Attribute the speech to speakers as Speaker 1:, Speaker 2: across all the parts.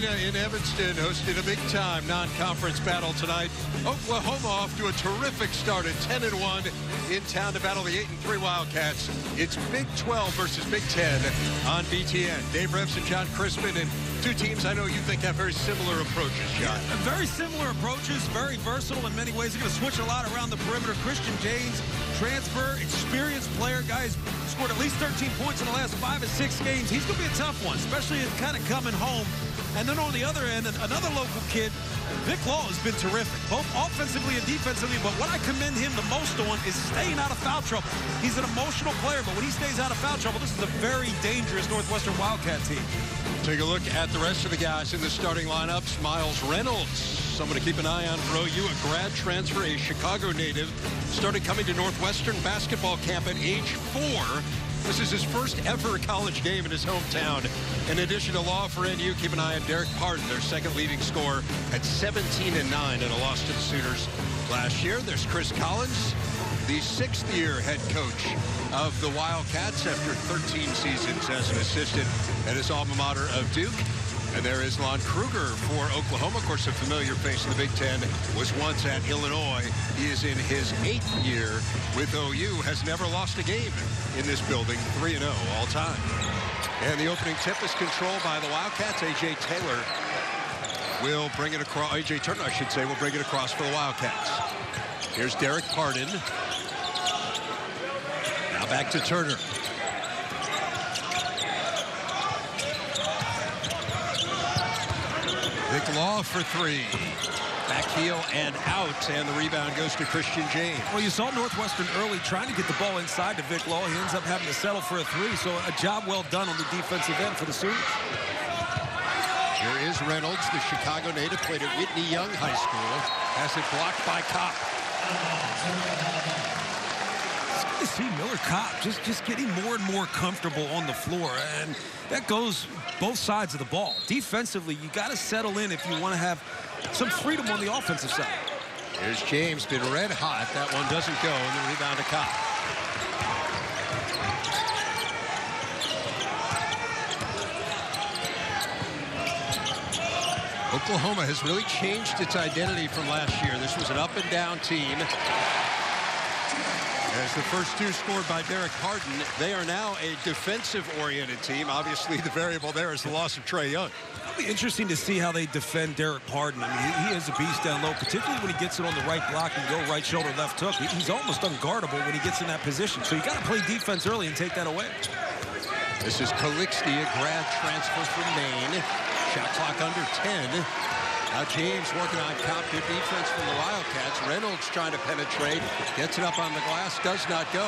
Speaker 1: Arena in Evanston hosted a big-time non-conference battle tonight. Oklahoma off to a terrific start at 10-1 in town to battle the 8-3 Wildcats. It's Big 12 versus Big 10 on BTN. Dave Reps and John Crispin, and two teams I know you think have very similar approaches, John.
Speaker 2: Yeah, very similar approaches, very versatile in many ways. They're going to switch a lot around the perimeter. Christian James, transfer, experienced player, guys scored at least 13 points in the last 5 or 6 games. He's going to be a tough one, especially in kind of coming home. And then on the other end, another local kid, Vic Law, has been terrific, both offensively and defensively. But what I commend him the most on is staying out of foul trouble. He's an emotional player, but when he stays out of foul trouble, this is a very dangerous Northwestern Wildcat team.
Speaker 1: Take a look at the rest of the guys in the starting lineups. Miles Reynolds, someone to keep an eye on for OU, a grad transfer, a Chicago native, started coming to Northwestern basketball camp at age 4. This is his first ever college game in his hometown. In addition to Law for NU, keep an eye on Derek Pardon, their second leading scorer at 17-9 in a loss to the Sooners last year. There's Chris Collins, the 6th-year head coach of the Wildcats after 13 seasons as an assistant at his alma mater of Duke. And there is Lon Kruger for Oklahoma. Of course, a familiar face in the Big Ten, was once at Illinois. He is in his 8th year with OU, has never lost a game in this building, 3-0 all time. And the opening tip is controlled by the Wildcats. A.J. Taylor will bring it across. A.J. Turner, I should say, will bring it across for the Wildcats. Here's Derek Pardon. Now back to Turner. Vic Law for 3. Back heel and out, and the rebound goes to Christian James.
Speaker 2: Well, you saw Northwestern early trying to get the ball inside to Vic Law. He ends up having to settle for a 3, so a job well done on the defensive end for the Sooners.
Speaker 1: Here is Reynolds, the Chicago native, played at Whitney Young High School, has it blocked by Kopp.
Speaker 2: It's good to see Miller Kopp just getting more and more comfortable on the floor, and that goes both sides of the ball. Defensively, you got to settle in if you want to have some freedom on the offensive side.
Speaker 1: Here's James, been red hot. That one doesn't go, and the rebound to Kopp. Oklahoma has really changed its identity from last year. This was an up-and-down team. As the first 2 scored by Derek Pardon, they are now a defensive-oriented team. Obviously, the variable there is the loss of Trae Young.
Speaker 2: It'll be interesting to see how they defend Derek Pardon. I mean, he is a beast down low, particularly when he gets it on the right block and go right shoulder, left hook. He's almost unguardable when he gets in that position. So you got to play defense early and take that away.
Speaker 1: This is Kalixty, a grad transfer from Maine. Shot clock under 10. Now James working on Kopp. Good defense from the Wildcats. Reynolds trying to penetrate. Gets it up on the glass. Does not go.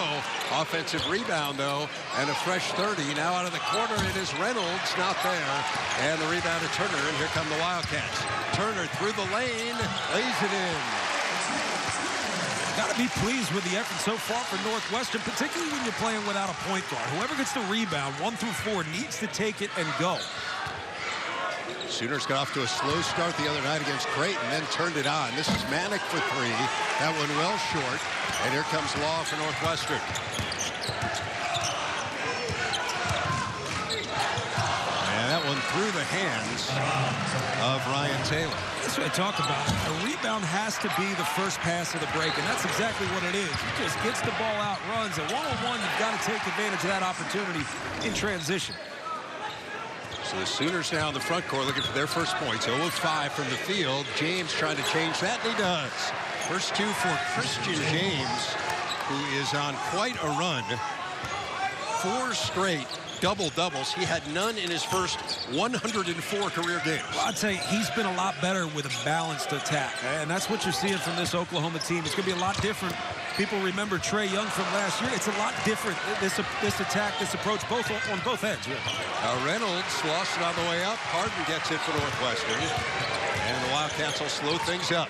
Speaker 1: Offensive rebound, though. And a fresh 30. Now out of the corner, it is Reynolds. Not there. And the rebound to Turner. And here come the Wildcats. Turner through the lane. Lays it in.
Speaker 2: Got to be pleased with the effort so far for Northwestern, particularly when you're playing without a point guard. Whoever gets the rebound, 1 through 4, needs to take it and go.
Speaker 1: Sooners got off to a slow start the other night against Creighton, then turned it on. This is Manick for 3. That one well short. And here comes Law for Northwestern. And that one through the hands of Ryan Taylor.
Speaker 2: That's what I talk about. A rebound has to be the first pass of the break, and that's exactly what it is. He just gets the ball out, runs. At one-on-one, you've got to take advantage of that opportunity in transition.
Speaker 1: So the Sooners now in the front court looking for their first points. 0 of 5 from the field. James trying to change that, and he does. First 2 for Christian James, who is on quite a run. 4 straight double-doubles. He had none in his first 104 career games.
Speaker 2: Well, I'd say he's been a lot better with a balanced attack, and that's what you're seeing from this Oklahoma team. It's going to be a lot different. People remember Trae Young from last year. It's a lot different, this attack, this approach, on both ends. Yeah.
Speaker 1: Reynolds lost it on the way up. Pardon gets it for Northwestern. And the Wildcats will slow things up.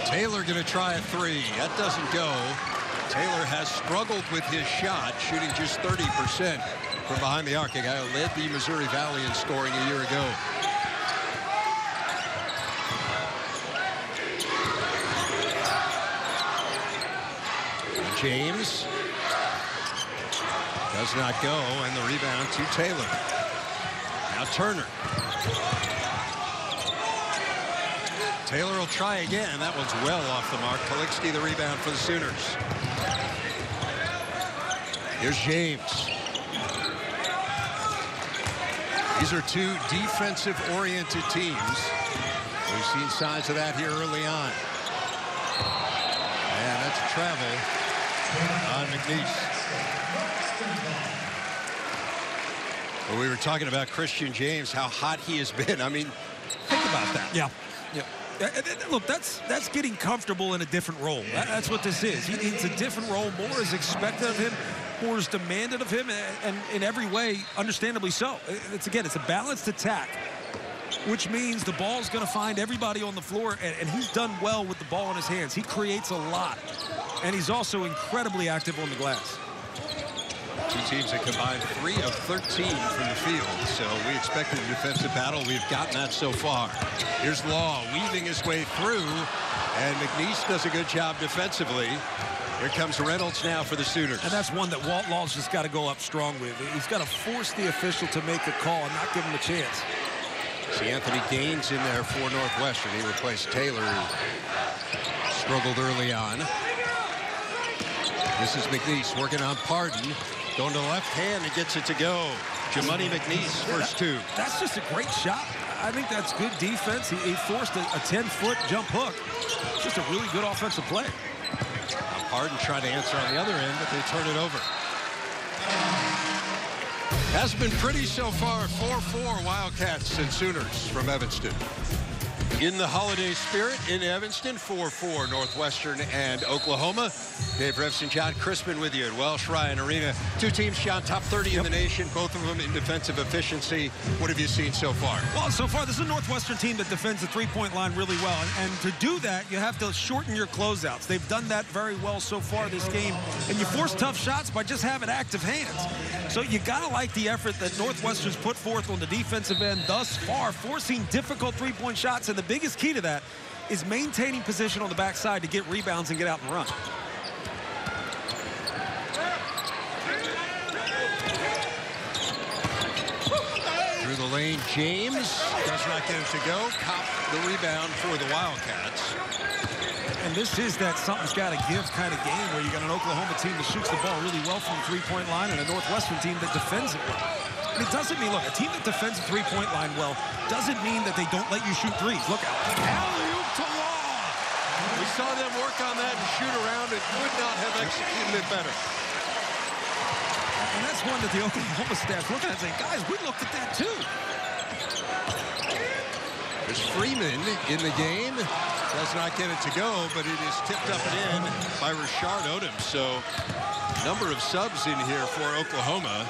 Speaker 1: Taylor going to try a 3. That doesn't go. Taylor has struggled with his shot, shooting just 30% from behind the arc. A guy who led the Missouri Valley in scoring a year ago. James Does not go, and the rebound to Taylor. Now Turner. Taylor will try again. That one's well off the mark. Kalixki the rebound for the Sooners. Here's James. These are two defensive-oriented teams. We've seen signs of that here early on. And that's a travel on McNeese. Well, we were talking about Christian James, how hot he has been. I mean, think about that.
Speaker 2: Yeah. Look, that's getting comfortable in a different role. That's what this is. It's a different role. More is expected of him. More is demanded of him, and in every way, understandably so. It's a balanced attack, which means the ball's going to find everybody on the floor, and he's done well with the ball in his hands. He creates a lot, and he's also incredibly active on the glass.
Speaker 1: Two teams that combined 3 of 13 from the field, so we expected a defensive battle. We've gotten that so far. Here's Law weaving his way through, and McNeese does a good job defensively. Here comes Reynolds now for the Sooners. And
Speaker 2: that's one that Walt Law's just got to go up strong with. He's got to force the official to make a call and not give him a chance.
Speaker 1: See Anthony Gaines in there for Northwestern. He replaced Taylor, who struggled early on. This is McNeese working on Pardon. Going to the left hand and gets it to go. Jamuni McNeese, first two.
Speaker 2: That's just a great shot. I think that's good defense. He forced a 10-foot jump hook. Just a really good offensive play.
Speaker 1: Pardon trying to answer on the other end, but they turn it over. Has been pretty so far. 4-4 Wildcats and Sooners from Evanston. In the holiday spirit in Evanston, 4-4 Northwestern and Oklahoma. Dave Revson, John Crispin with you at Welsh Ryan Arena. Two teams, John, top 30 in the nation, both of them in defensive efficiency. What have you seen so far?
Speaker 2: Well, so far, this is a Northwestern team that defends the three-point line really well. And to do that, you have to shorten your closeouts. They've done that very well so far this game. And you force tough shots by just having active hands. So you got to like the effort that Northwestern's put forth on the defensive end thus far, forcing difficult three-point shots. And the biggest key to that is maintaining position on the backside to get rebounds and get out and run.
Speaker 1: Through the lane, James does not get it to go. Cop the rebound for the Wildcats.
Speaker 2: And this is that something's got to give kind of game where you got an Oklahoma team that shoots the ball really well from the three-point line and a Northwestern team that defends it well. And it doesn't mean, look, a team that defends the three-point line well doesn't mean that they don't let you shoot threes. Look out.
Speaker 1: Alley-oop to Law. We saw them work on that and shoot around and could not have executed it better.
Speaker 2: And that's one that the Oklahoma staff look at and say, guys, we looked at that too.
Speaker 1: There's Freeman in the game. Does not get it to go, but it is tipped up and in by Rashard Odom. So, number of subs in here for Oklahoma.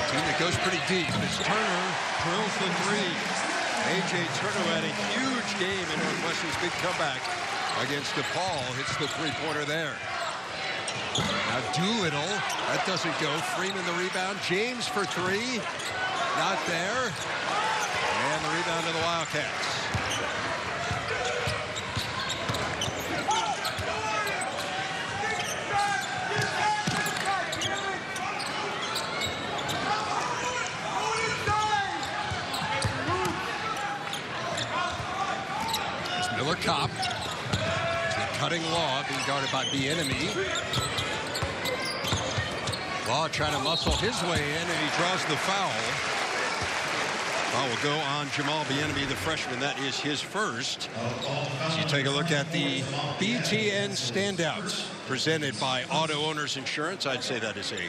Speaker 1: Team that goes pretty deep. It's Turner, drills the three. A.J. Turner had a huge game in Northwestern's big comeback against DePaul. Hits the three-pointer there. Now Doolittle, that doesn't go. Freeman the rebound. James for three. Not there. And the rebound to the Wildcats. Miller Kopp. The cutting Law being guarded by Bieniemy. Law trying to muscle his way in, and he draws the foul. Foul will go on Jamal Bieniemy, the freshman. That is his first. As you take a look at the BTN standouts presented by Auto Owners Insurance, I'd say that is a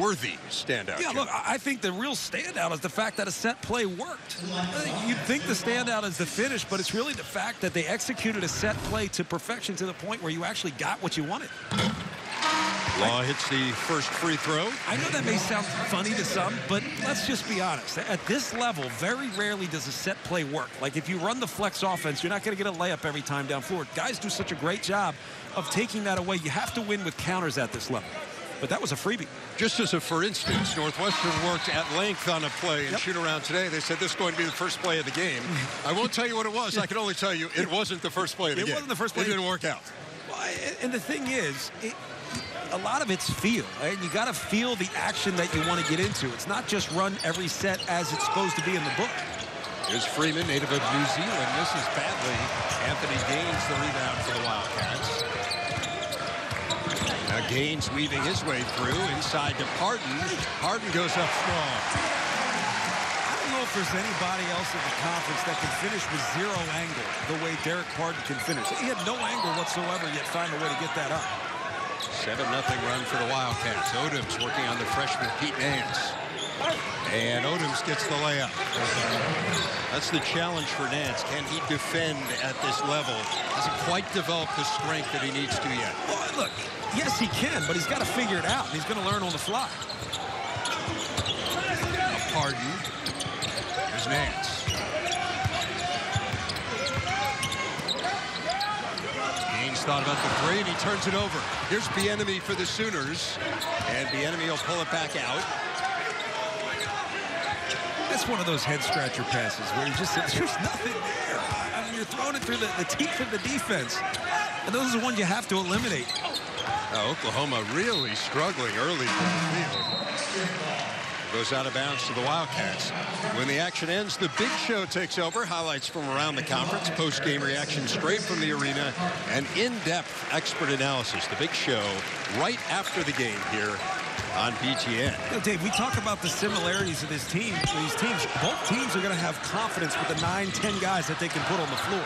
Speaker 1: worthy standout.
Speaker 2: Yeah, look, I think the real standout is the fact that a set play worked. You'd think the standout is the finish, but it's really the fact that they executed a set play to perfection to the point where you actually got what you wanted.
Speaker 1: Law hits the first free throw.
Speaker 2: I know that may sound funny to some, but let's just be honest. At this level, very rarely does a set play work. Like if you run the flex offense, you're not going to get a layup every time down floor. Guys do such a great job of taking that away. You have to win with counters at this level. But that was a freebie.
Speaker 1: Just as a for instance, Northwestern worked at length on a play and shoot around today. They said this is going to be the first play of the game. I won't tell you what it was. I can only tell you it wasn't the first play of the game.
Speaker 2: It wasn't the first play.
Speaker 1: It didn't work out.
Speaker 2: Well, and the thing is, a lot of it's feel, and you got to feel the action that you want to get into. It's not just run every set as it's supposed to be in the book.
Speaker 1: Here's Freeman, native of New Zealand. Misses badly. Anthony Gaines the rebound for the Wildcats. Now Gaines weaving his way through inside to Parton. Parton goes up strong.
Speaker 2: I don't know if there's anybody else in the conference that can finish with zero angle the way Derek Parton can finish. He had no angle whatsoever, yet find a way to get that up.
Speaker 1: 7-0 run for the Wildcats. Odoms working on the freshman Pete Nance. And Odoms gets the layup. That's the challenge for Nance. Can he defend at this level? Hasn't quite developed the strength that he needs to yet.
Speaker 2: Well, look, yes, he can, but he's got to figure it out. He's going to learn on the fly.
Speaker 1: Parton. There's Nance. Gaines thought about the three, and he turns it over. Here's Bieniemy for the Sooners, and Bieniemy will pull it back out.
Speaker 2: That's one of those head-scratcher passes where you just say, there's nothing there. I mean, you're throwing it through the teeth of the defense, and those are the ones you have to eliminate.
Speaker 1: Oklahoma really struggling early from the field. Goes out of bounds to the Wildcats. When the action ends, the Big Show takes over. Highlights from around the conference, post-game reaction straight from the arena, and in-depth expert analysis. The Big Show right after the game here on BTN.
Speaker 2: You know, Dave, we talk about the similarities of these teams. Both teams are going to have confidence with the 9-10 guys that they can put on the floor,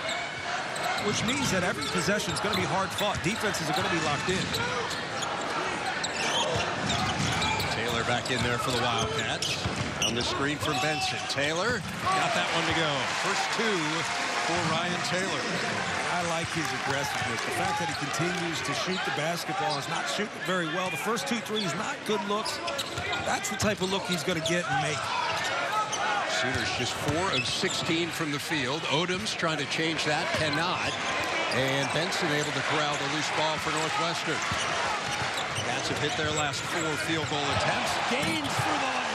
Speaker 2: which means that every possession is going to be hard fought. Defenses are going to be locked in.
Speaker 1: Taylor back in there for the Wildcats. On the screen from Benson. Taylor got that one to go. First two for Ryan Taylor.
Speaker 2: I like his aggressiveness. The fact that he continues to shoot the basketball, is not shooting very well. The first 2 threes, not good looks. That's the type of look he's going to get and make.
Speaker 1: Sooners just 4 of 16 from the field. Odoms trying to change that, cannot. And Benson able to corral the loose ball for Northwestern. Cats have hit their last 4 field goal attempts. Gaines for the lead.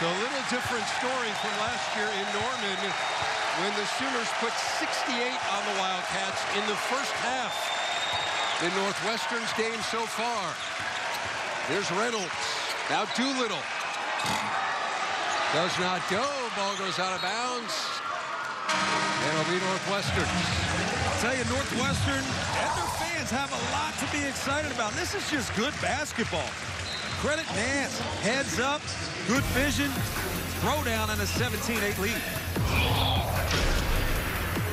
Speaker 1: So a little different story from last year in Norman when the Sooners put 68 on the Wildcats in the first half in Northwestern's game so far. Here's Reynolds. Now Doolittle. Does not go. Ball goes out of bounds. And it'll be Northwestern.
Speaker 2: I'll tell you, Northwestern and their fans have a lot to be excited about. This is just good basketball. Credit Nance. Heads up, good vision, throw down, and a 17-8 lead.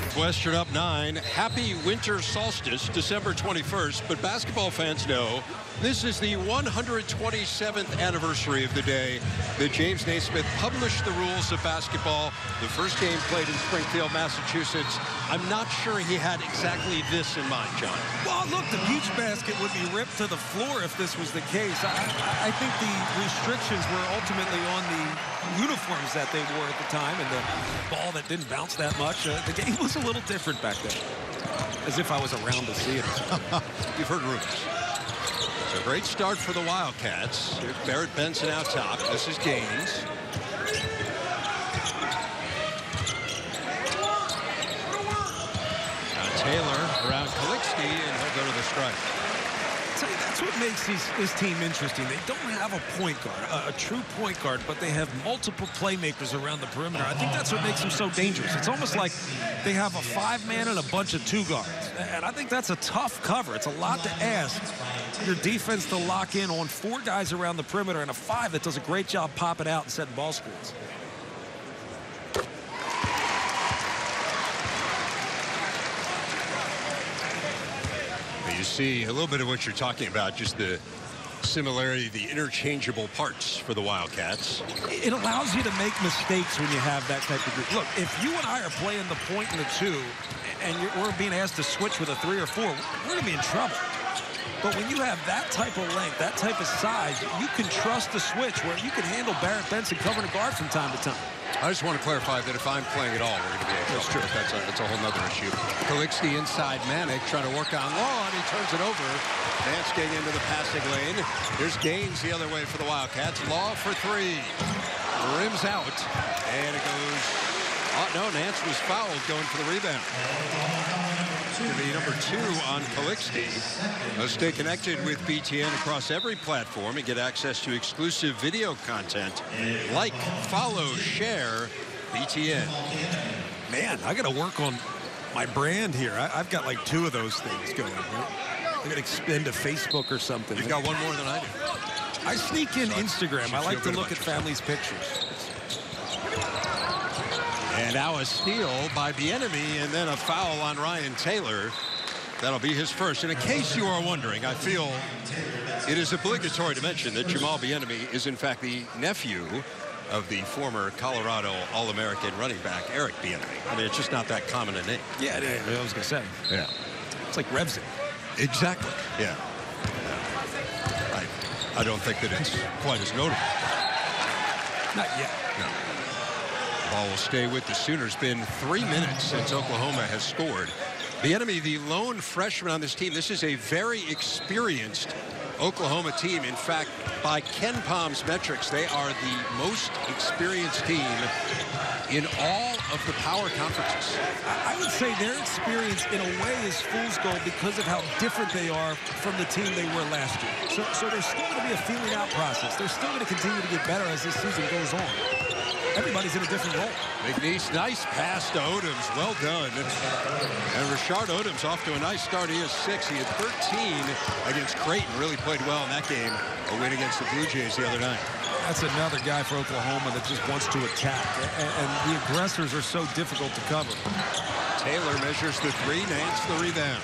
Speaker 1: Northwestern up 9. Happy winter solstice, December 21st. But basketball fans know this is the 127th anniversary of the day that James Naismith published the rules of basketball. The first game played in Springfield, Massachusetts. I'm not sure he had exactly this in mind, John.
Speaker 2: Well, look, the beach basket would be ripped to the floor if this was the case. I think the restrictions were ultimately on the uniforms that they wore at the time and the ball that didn't bounce that much. The game was a little different back then, as if I was around to see it.
Speaker 1: You've heard rumors. It's a great start for the Wildcats. Here's Barrett Benson out top. This is Gaines. Now Taylor around Kalixki, and he'll go to the strike.
Speaker 2: I'll tell you, that's what makes this team interesting. They don't have a point guard, a true point guard, but they have multiple playmakers around the perimeter. I think that's what makes them so dangerous. It's almost like they have a 5-man and a bunch of 2 guards. And I think that's a tough cover. It's a lot to ask your defense to lock in on 4 guys around the perimeter and a 5 that does a great job popping out and setting ball screens.
Speaker 1: You see a little bit of what you're talking about, just the similarity, the interchangeable parts for the Wildcats.
Speaker 2: It allows you to make mistakes when you have that type of group. Look, if you and I are playing the point and the 2, and we're being asked to switch with a 3 or 4, we're going to be in trouble. But when you have that type of length, that type of size, you can trust the switch where you can handle Barrett Benson covering a guard from time to time.
Speaker 1: I just want to clarify that if I'm playing at all, we're going to be in trouble. That's true. That's a whole nother issue. Kalixki inside Manick trying to work on Law, and he turns it over. Nance getting into the passing lane. Here's Gaines the other way for the Wildcats. Law for 3. Rims out, and it goes No, Nance was fouled going for the rebound. It's going to be number 2 on Calixte. Stay connected with BTN across every platform and get access to exclusive video content. Like, follow, share BTN.
Speaker 2: Man, I got to work on my brand here. I've got like 2 of those things going. Right? I got to expand to Facebook or something.
Speaker 1: You've got one more than I do.
Speaker 2: I sneak in Instagram. I like to look at families' pictures.
Speaker 1: And now a steal by Bieniemy, and then a foul on Ryan Taylor. That'll be his first. And in case you are wondering, I feel it is obligatory to mention that Jamal Bieniemy is in fact the nephew of the former Colorado All-American running back, Eric Bieniemy. I mean, it's just not that common a name.
Speaker 2: Yeah, I was going to say.
Speaker 1: Yeah.
Speaker 2: It's like Revson.
Speaker 1: Exactly. Yeah. I don't think that it's quite as notable.
Speaker 2: Not yet.
Speaker 1: No. Ball will stay with the Sooners. Been 3 minutes since Oklahoma has scored. Bieniemy, the lone freshman on this team. This is a very experienced Oklahoma team. In fact, by Ken Palm's metrics, they are the most experienced team in all of the power conferences.
Speaker 2: I would say their experience in a way is fool's gold because of how different they are from the team they were last year. So there's still going to be a feeling out process. They're still going to continue to get better as this season goes on. Everybody's in a different role.
Speaker 1: McNeese, nice pass to Odoms. Well done. And Rashard Odoms off to a nice start. He is 6. He had 13 against Creighton. Really played well in that game. A win against the Blue Jays the other night.
Speaker 2: That's another guy for Oklahoma that just wants to attack. And the aggressors are so difficult to cover.
Speaker 1: Taylor measures the 3. Nance the rebound.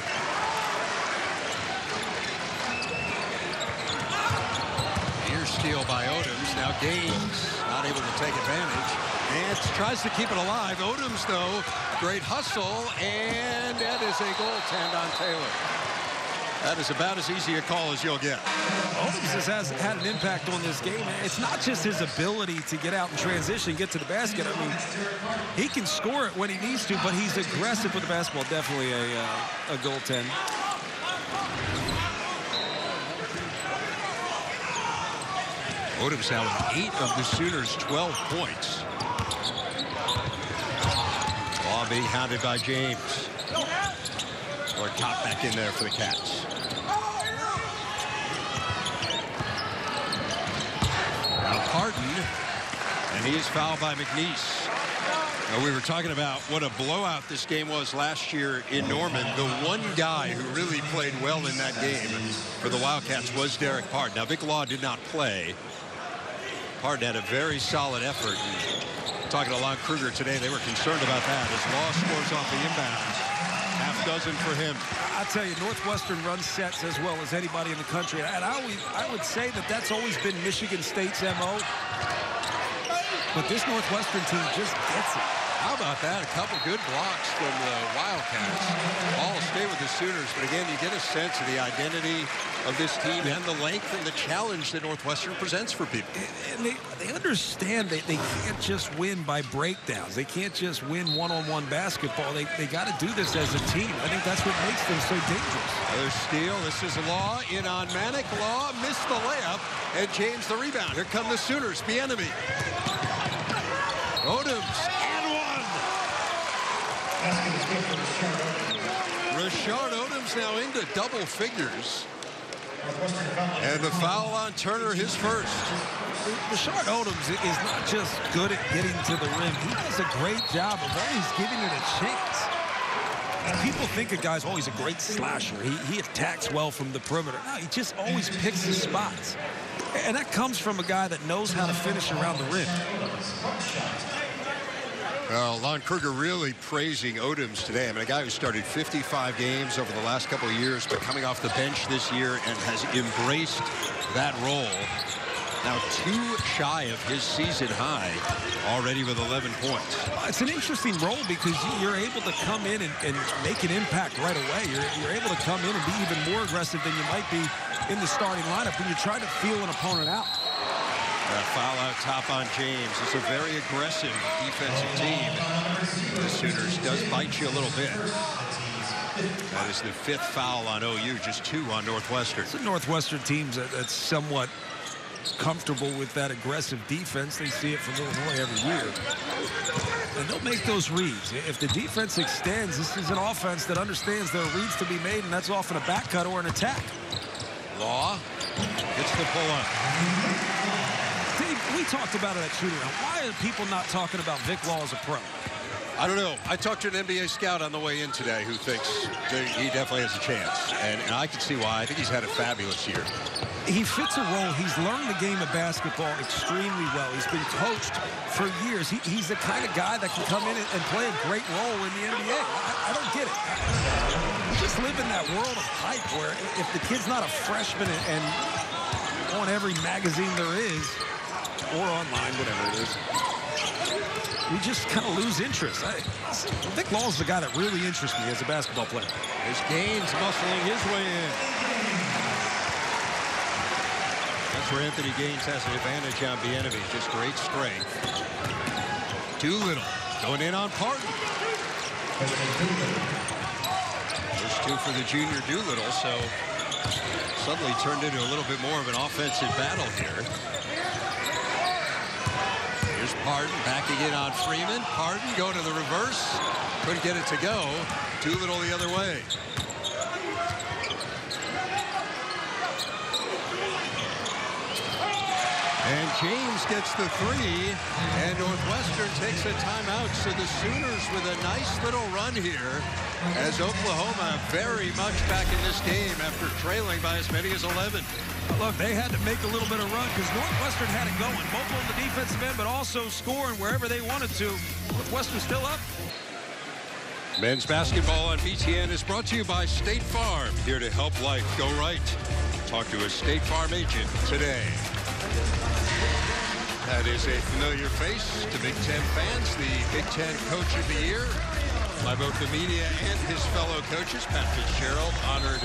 Speaker 1: Near steal by Odoms. Now Gaines not able to take advantage. Nance tries to keep it alive. Odoms, though, great hustle. And that is a goaltend on Taylor. That is about as easy a call as you'll get.
Speaker 2: Odoms has had an impact on this game. It's not just his ability to get out in transition, get to the basket. I mean, he can score it when he needs to, but he's aggressive with the basketball. Definitely a goaltend.
Speaker 1: Odoms now with 8 of the Sooners' 12 points. Ball being hounded by James. Or top back in there for the Cats. Now Pardon, and he is fouled by McNeese. Now, we were talking about what a blowout this game was last year in Norman. The one guy who really played well in that game for the Wildcats was Derek Pardon. Now, Vic Law did not play. Pardon had a very solid effort. And talking to Lon Kruger today, they were concerned about that as Law scores off the inbounds. Half dozen for him.
Speaker 2: I tell you, Northwestern runs sets as well as anybody in the country. And I would say that that's always been Michigan State's MO. But this Northwestern team just gets it.
Speaker 1: How about that? A couple good blocks from the Wildcats. Ball will stay with the Sooners, but again, you get a sense of the identity of this team and the length and the challenge that Northwestern presents for people.
Speaker 2: And they understand they can't just win by breakdowns. They can't just win one-on-one basketball. They got to do this as a team. I think that's what makes them so dangerous.
Speaker 1: Another steal. This is Law in on Manic. Law missed the layup, and James the rebound. Here come the Sooners. Bieniemy. Odoms. Rashard Odoms now into double figures. And the foul on Turner, his first.
Speaker 2: Rashard Odoms is not just good at getting to the rim. He does a great job of always giving it a chance. And people think a guy's always a great slasher. He attacks well from the perimeter. No, he just always picks his spots. And that comes from a guy that knows how to finish around the rim.
Speaker 1: Lon Kruger really praising Odoms today. I mean, a guy who started 55 games over the last couple of years, but coming off the bench this year and has embraced that role. Now 2 shy of his season high, already with 11 points.
Speaker 2: It's an interesting role because you're able to come in and make an impact right away. You're able to come in and be even more aggressive than you might be in the starting lineup when you're trying to feel an opponent out.
Speaker 1: Foul out top on James. It's a very aggressive defensive team. The Sooners does bite you a little bit. That is the 5th foul on OU, just 2 on Northwestern.
Speaker 2: It's a Northwestern team that's somewhat comfortable with that aggressive defense. They see it from Illinois every year. and they'll make those reads. If the defense extends, this is an offense that understands there are reads to be made, and that's often a back cut or an attack.
Speaker 1: Law gets the pull-up.
Speaker 2: Dave, we talked about it at shoot-around. Why are people not talking about Vic Law as a pro?
Speaker 1: I don't know. I talked to an NBA scout on the way in today who thinks that he definitely has a chance. And I can see why. I think he's had a fabulous year.
Speaker 2: He fits a role. He's learned the game of basketball extremely well. He's been coached for years. He's the kind of guy that can come in and play a great role in the NBA. I don't get it. We just live in that world of hype where if the kid's not a freshman and on every magazine there is, or online, whatever it is, we just kind of lose interest. Vic Law is the guy that really interests me as a basketball player.
Speaker 1: There's Gaines muscling his way in. That's where Anthony Gaines has an advantage on Bieniemy. Just great strength. Doolittle going in on Parton. There's two for the junior Doolittle, so suddenly turned into a little bit more of an offensive battle here. Here's Parton backing in on Freeman. Parton go to the reverse. Couldn't get it to go. Doolittle the other way. And James gets the three, and Northwestern takes a timeout. So the Sooners with a nice little run here as Oklahoma very much back in this game after trailing by as many as 11.
Speaker 2: Look, they had to make a little bit of run because Northwestern had it going, both on the defensive end, but also scoring wherever they wanted to. Northwestern still up.
Speaker 1: Men's basketball on BTN is brought to you by State Farm, here to help life go right. Talk to a State Farm agent today. That is a familiar face to Big Ten fans, the Big Ten Coach of the Year by both the media and his fellow coaches. Pat Fitzgerald honored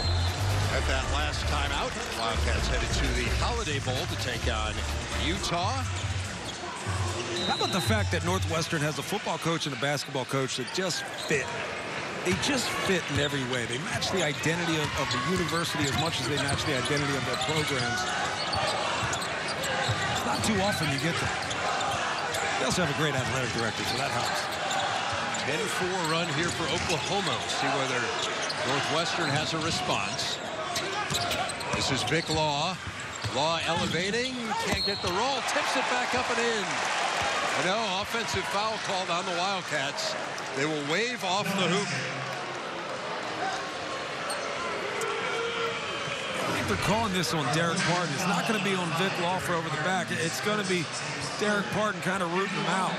Speaker 1: at that last timeout. Wildcats headed to the Holiday Bowl to take on Utah.
Speaker 2: How about the fact that Northwestern has a football coach and a basketball coach that just fit? They just fit in every way. They match the identity of the university as much as they match the identity of their programs. Not too often you get them. They also have a great athletic director, so that helps.
Speaker 1: 10-4 run here for Oklahoma. See whether Northwestern has a response. This is Vic Law. Law elevating, can't get the roll, tips it back up and in. No, offensive foul called on the Wildcats. They will wave off the hoop.
Speaker 2: I think they're calling this on Derek Parton. It's not going to be on Vic Law for over the back. It's going to be Derek Parton kind of rooting him out.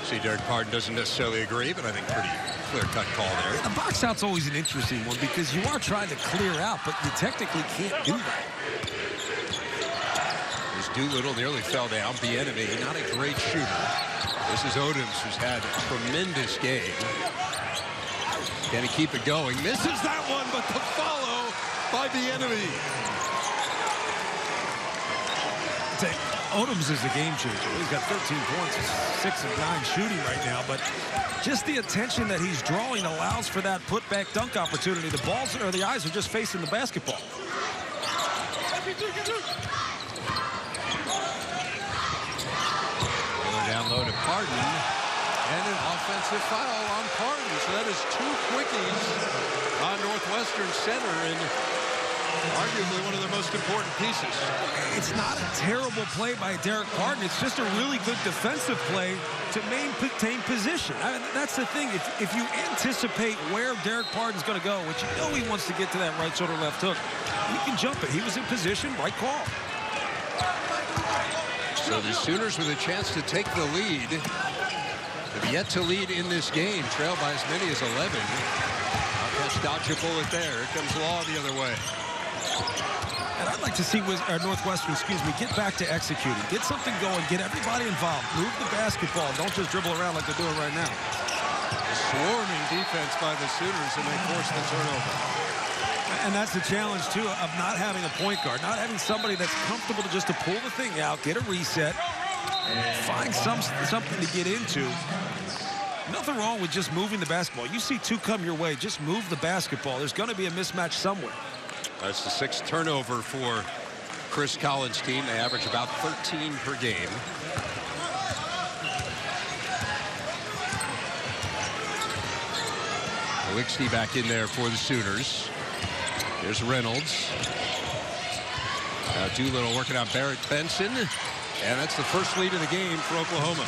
Speaker 1: See, Derek Parton doesn't necessarily agree, but I think pretty clear-cut call there.
Speaker 2: The box out's always an interesting one because you are trying to clear out, but you technically can't do that.
Speaker 1: There's Doolittle nearly fell down. Bieniemy, not a great shooter. This is Odoms, who's had a tremendous game. Can he keep it going? Misses that one, but the follow by Bieniemy.
Speaker 2: Odoms is the game changer. He's got 13 points, 6 of 9 shooting right now, but just the attention that he's drawing allows for that putback dunk opportunity. The balls or the eyes are just facing the basketball.
Speaker 1: Down low to Parton, and an offensive foul on Parton. So that is two quickies on Northwestern center, and arguably one of the most important pieces.
Speaker 2: It's not a terrible play by Derek Parton. It's just a really good defensive play to maintain position. That's the thing. If you anticipate where Derek Parton's going to go, which you know he wants to get to that right shoulder left hook, he can jump it. He was in position, right call.
Speaker 1: So the Sooners with a chance to take the lead. Have yet to lead in this game. Trail by as many as 11. Wildcats dodge a bullet there. Here comes Law the other way.
Speaker 2: And I'd like to see Northwestern, get back to executing. Get something going. Get everybody involved. Move the basketball. Don't just dribble around like they're doing right now.
Speaker 1: Swarming defense by the Sooners, and they force the turnover.
Speaker 2: And that's the challenge, too, of not having a point guard, not having somebody that's comfortable to just to pull the thing out, get a reset, find something to get into. Nothing wrong with just moving the basketball. You see two come your way, just move the basketball. There's going to be a mismatch somewhere.
Speaker 1: That's the 6th turnover for Chris Collins' team. They average about 13 per game. Wixty back in there for the Sooners. There's Reynolds. Now Doolittle working on Barrett Benson. And that's the first lead of the game for Oklahoma.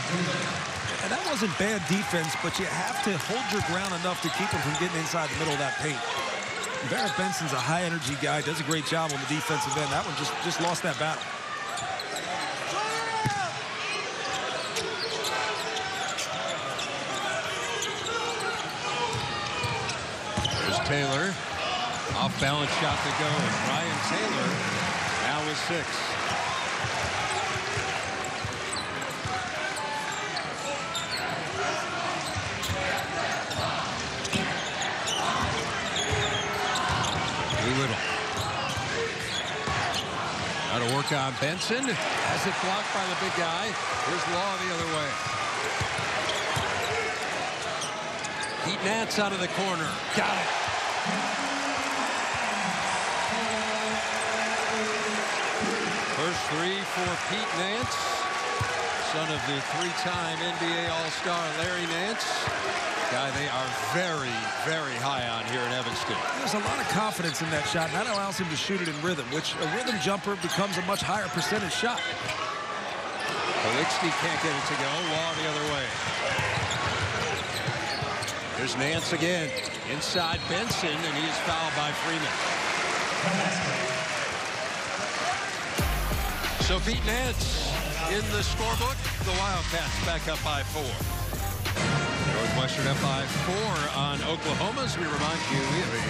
Speaker 2: And that wasn't bad defense, but you have to hold your ground enough to keep them from getting inside the middle of that paint. Barrett Benson's a high-energy guy, does a great job on the defensive end. That one just lost that battle.
Speaker 1: Taylor, off-balance shot to go, and Ryan Taylor now with 6. Doolittle. Now to work on Benson. Has it blocked by the big guy. Here's Law the other way. Pete Nance out of the corner. Got it. First 3 for Pete Nance, son of the 3-time NBA All-Star Larry Nance. Guy they are very, very high on here in Evanston.
Speaker 2: There's a lot of confidence in that shot, and that allows him to shoot it in rhythm, which a rhythm jumper becomes a much higher percentage shot.
Speaker 1: Wixty can't get it to go. Law the other way. There's Nance again. Inside Benson, and he's fouled by Freeman. So Pete Nance in the scorebook. The Wildcats back up by 4. Northwestern up by 4 on Oklahoma. As we remind you, we have a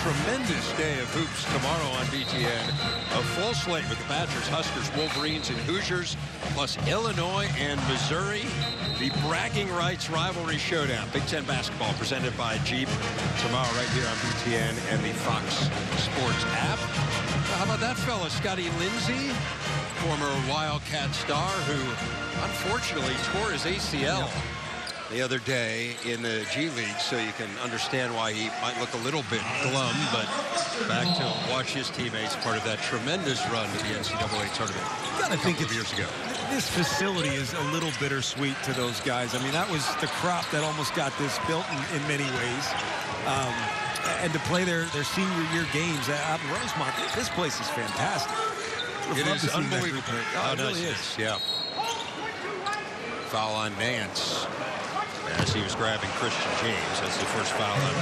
Speaker 1: tremendous day of hoops tomorrow on BTN. A full slate with the Badgers, Huskers, Wolverines, and Hoosiers, plus Illinois and Missouri. The bragging rights rivalry showdown. Big Ten basketball presented by Jeep tomorrow right here on BTN and the Fox Sports app. How about that fella, Scotty Lindsey, former Wildcat star who unfortunately tore his ACL the other day in the G League, so you can understand why he might look a little bit glum, but back to watch his teammates part of that tremendous run to the NCAA tournament
Speaker 2: I think
Speaker 1: a couple of years ago.
Speaker 2: This facility is a little bittersweet to those guys. I mean, that was the crop that almost got this built in many ways. And to play their senior year games out in Rosemont, this place is fantastic.
Speaker 1: It is unbelievable.
Speaker 2: Oh, it really is.
Speaker 1: Yeah. Foul on Nance as he was grabbing Christian James. That's the first foul on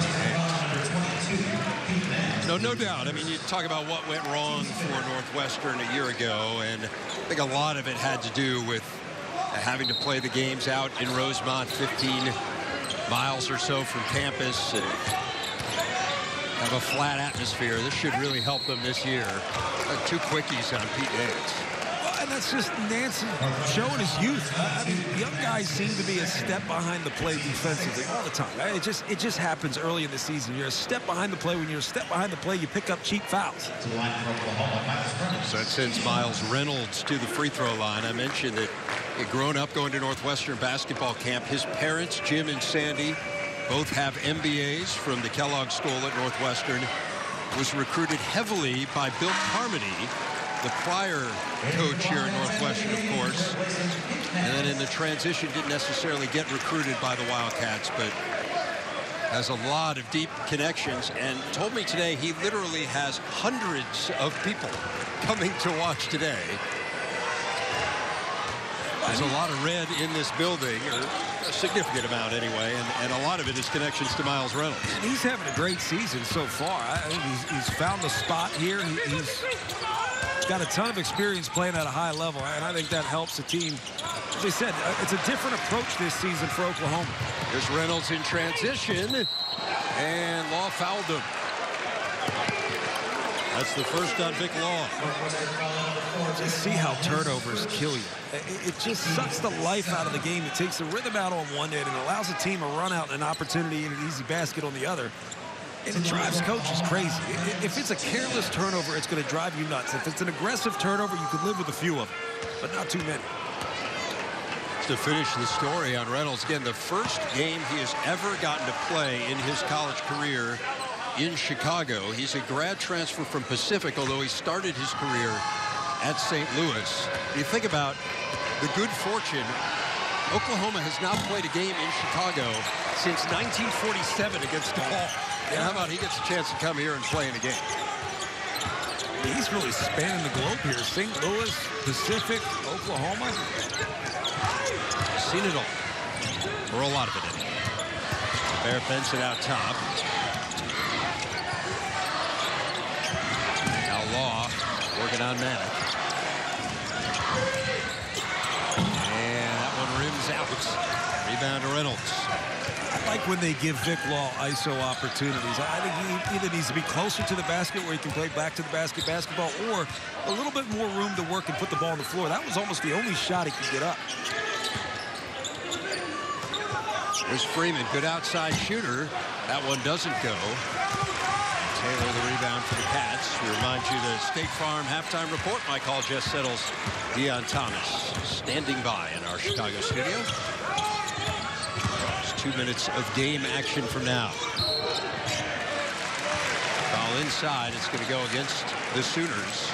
Speaker 1: Nance. No doubt. I mean, you talk about what went wrong for Northwestern a year ago, and I think a lot of it had to do with having to play the games out in Rosemont, 15 miles or so from campus, and have a flat atmosphere. This should really help them this year. 2 quickies on Pete Nance.
Speaker 2: And that's just Nance showing his youth. I mean, young guys seem to be a step behind the play defensively all the time. It just happens early in the season. You're a step behind the play. When you're a step behind the play, you pick up cheap fouls.
Speaker 1: So that sends Miles Reynolds to the free throw line. I mentioned that he had grown up going to Northwestern basketball camp. His parents, Jim and Sandy, both have MBAs from the Kellogg School at Northwestern. Was recruited heavily by Bill Carmody, the prior coach here at Northwestern, of course. And then in the transition didn't necessarily get recruited by the Wildcats, but has a lot of deep connections, and told me today he literally has hundreds of people coming to watch today. There's a lot of red in this building, or a significant amount anyway, and a lot of it is connections to Miles Reynolds.
Speaker 2: And he's having a great season so far. I think he's found a spot here. He's got a ton of experience playing at a high level, and I think that helps the team. As I said, it's a different approach this season for Oklahoma.
Speaker 1: There's Reynolds in transition, and Law fouled him. That's the first on Vic Law.
Speaker 2: Just see how turnovers kill you. It just sucks the life out of the game. It takes the rhythm out on one end and allows a team a run out and an opportunity and an easy basket on the other. And it drives coaches crazy. If it's a careless turnover, it's going to drive you nuts. If it's an aggressive turnover, you could live with a few of them, but not too many.
Speaker 1: To finish the story on Reynolds, again, the first game he has ever gotten to play in his college career in Chicago. He's a grad transfer from Pacific, although he started his career at St. Louis. You think about the good fortune. Oklahoma has not played a game in Chicago since 1947 against DePaul. And how about he gets a chance to come here and play in a game?
Speaker 2: He's really spanning the globe here. St. Louis, Pacific, Oklahoma.
Speaker 1: Seen it all. Or a lot of it. Bear Benson out top. Now Law working on Manic. And that one rims out. Rebound to Reynolds.
Speaker 2: I like when they give Vic Law ISO opportunities. I think he either needs to be closer to the basket where he can play back to the basket basketball, or a little bit more room to work and put the ball on the floor. That was almost the only shot he could get up.
Speaker 1: There's Freeman, good outside shooter. That one doesn't go. Taylor the rebound for the Cats. We remind you the State Farm halftime report. My call just settles. Deion Thomas standing by in our Chicago studio. It's 2 minutes of game action from now. Foul inside. It's going to go against the Sooners.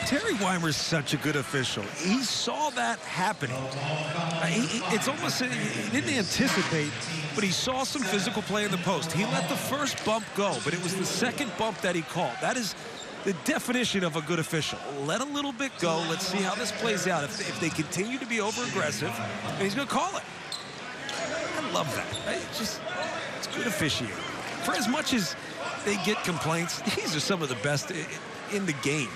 Speaker 2: Terry Weimer's such a good official. He saw that happening. It's almost, he didn't anticipate, but he saw some physical play in the post. He let the first bump go, but it was the second bump that he called. That is the definition of a good official. Let a little bit go. Let's see how this plays out. If they continue to be over-aggressive, and he's going to call it. I love that. It's good officiating. For as much as they get complaints, these are some of the best in the game.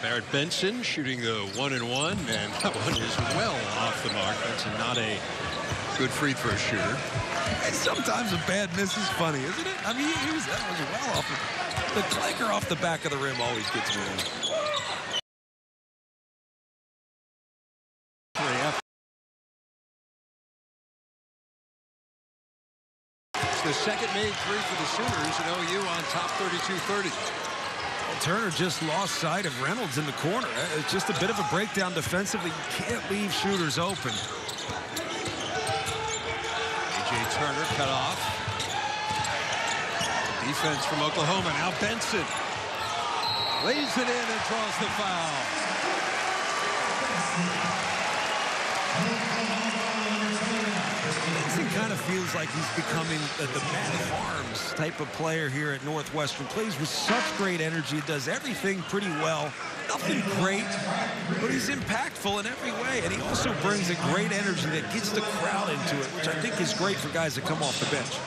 Speaker 1: Barrett Benson shooting the 1-and-1, and that one is well off the mark. Benson not a good free throw shooter.
Speaker 2: And sometimes a bad miss is funny, isn't it? I mean, that was well off the clanker off the back of the rim always gets me.
Speaker 1: It's the second made three for the Sooners, and OU on top 32-30.
Speaker 2: Turner just lost sight of Reynolds in the corner. It's just a bit of a breakdown defensively. You can't leave shooters open.
Speaker 1: A.J. Turner cut off. Defense from Oklahoma. Now Benson lays it in and draws the foul.
Speaker 2: Benson kind of feels like he's becoming the man of arms type of player here at Northwestern. Plays with such great energy, does everything pretty well. Nothing great, but he's impactful in every way. And he also brings a great energy that gets the crowd into it, which I think is great for guys that come off the bench.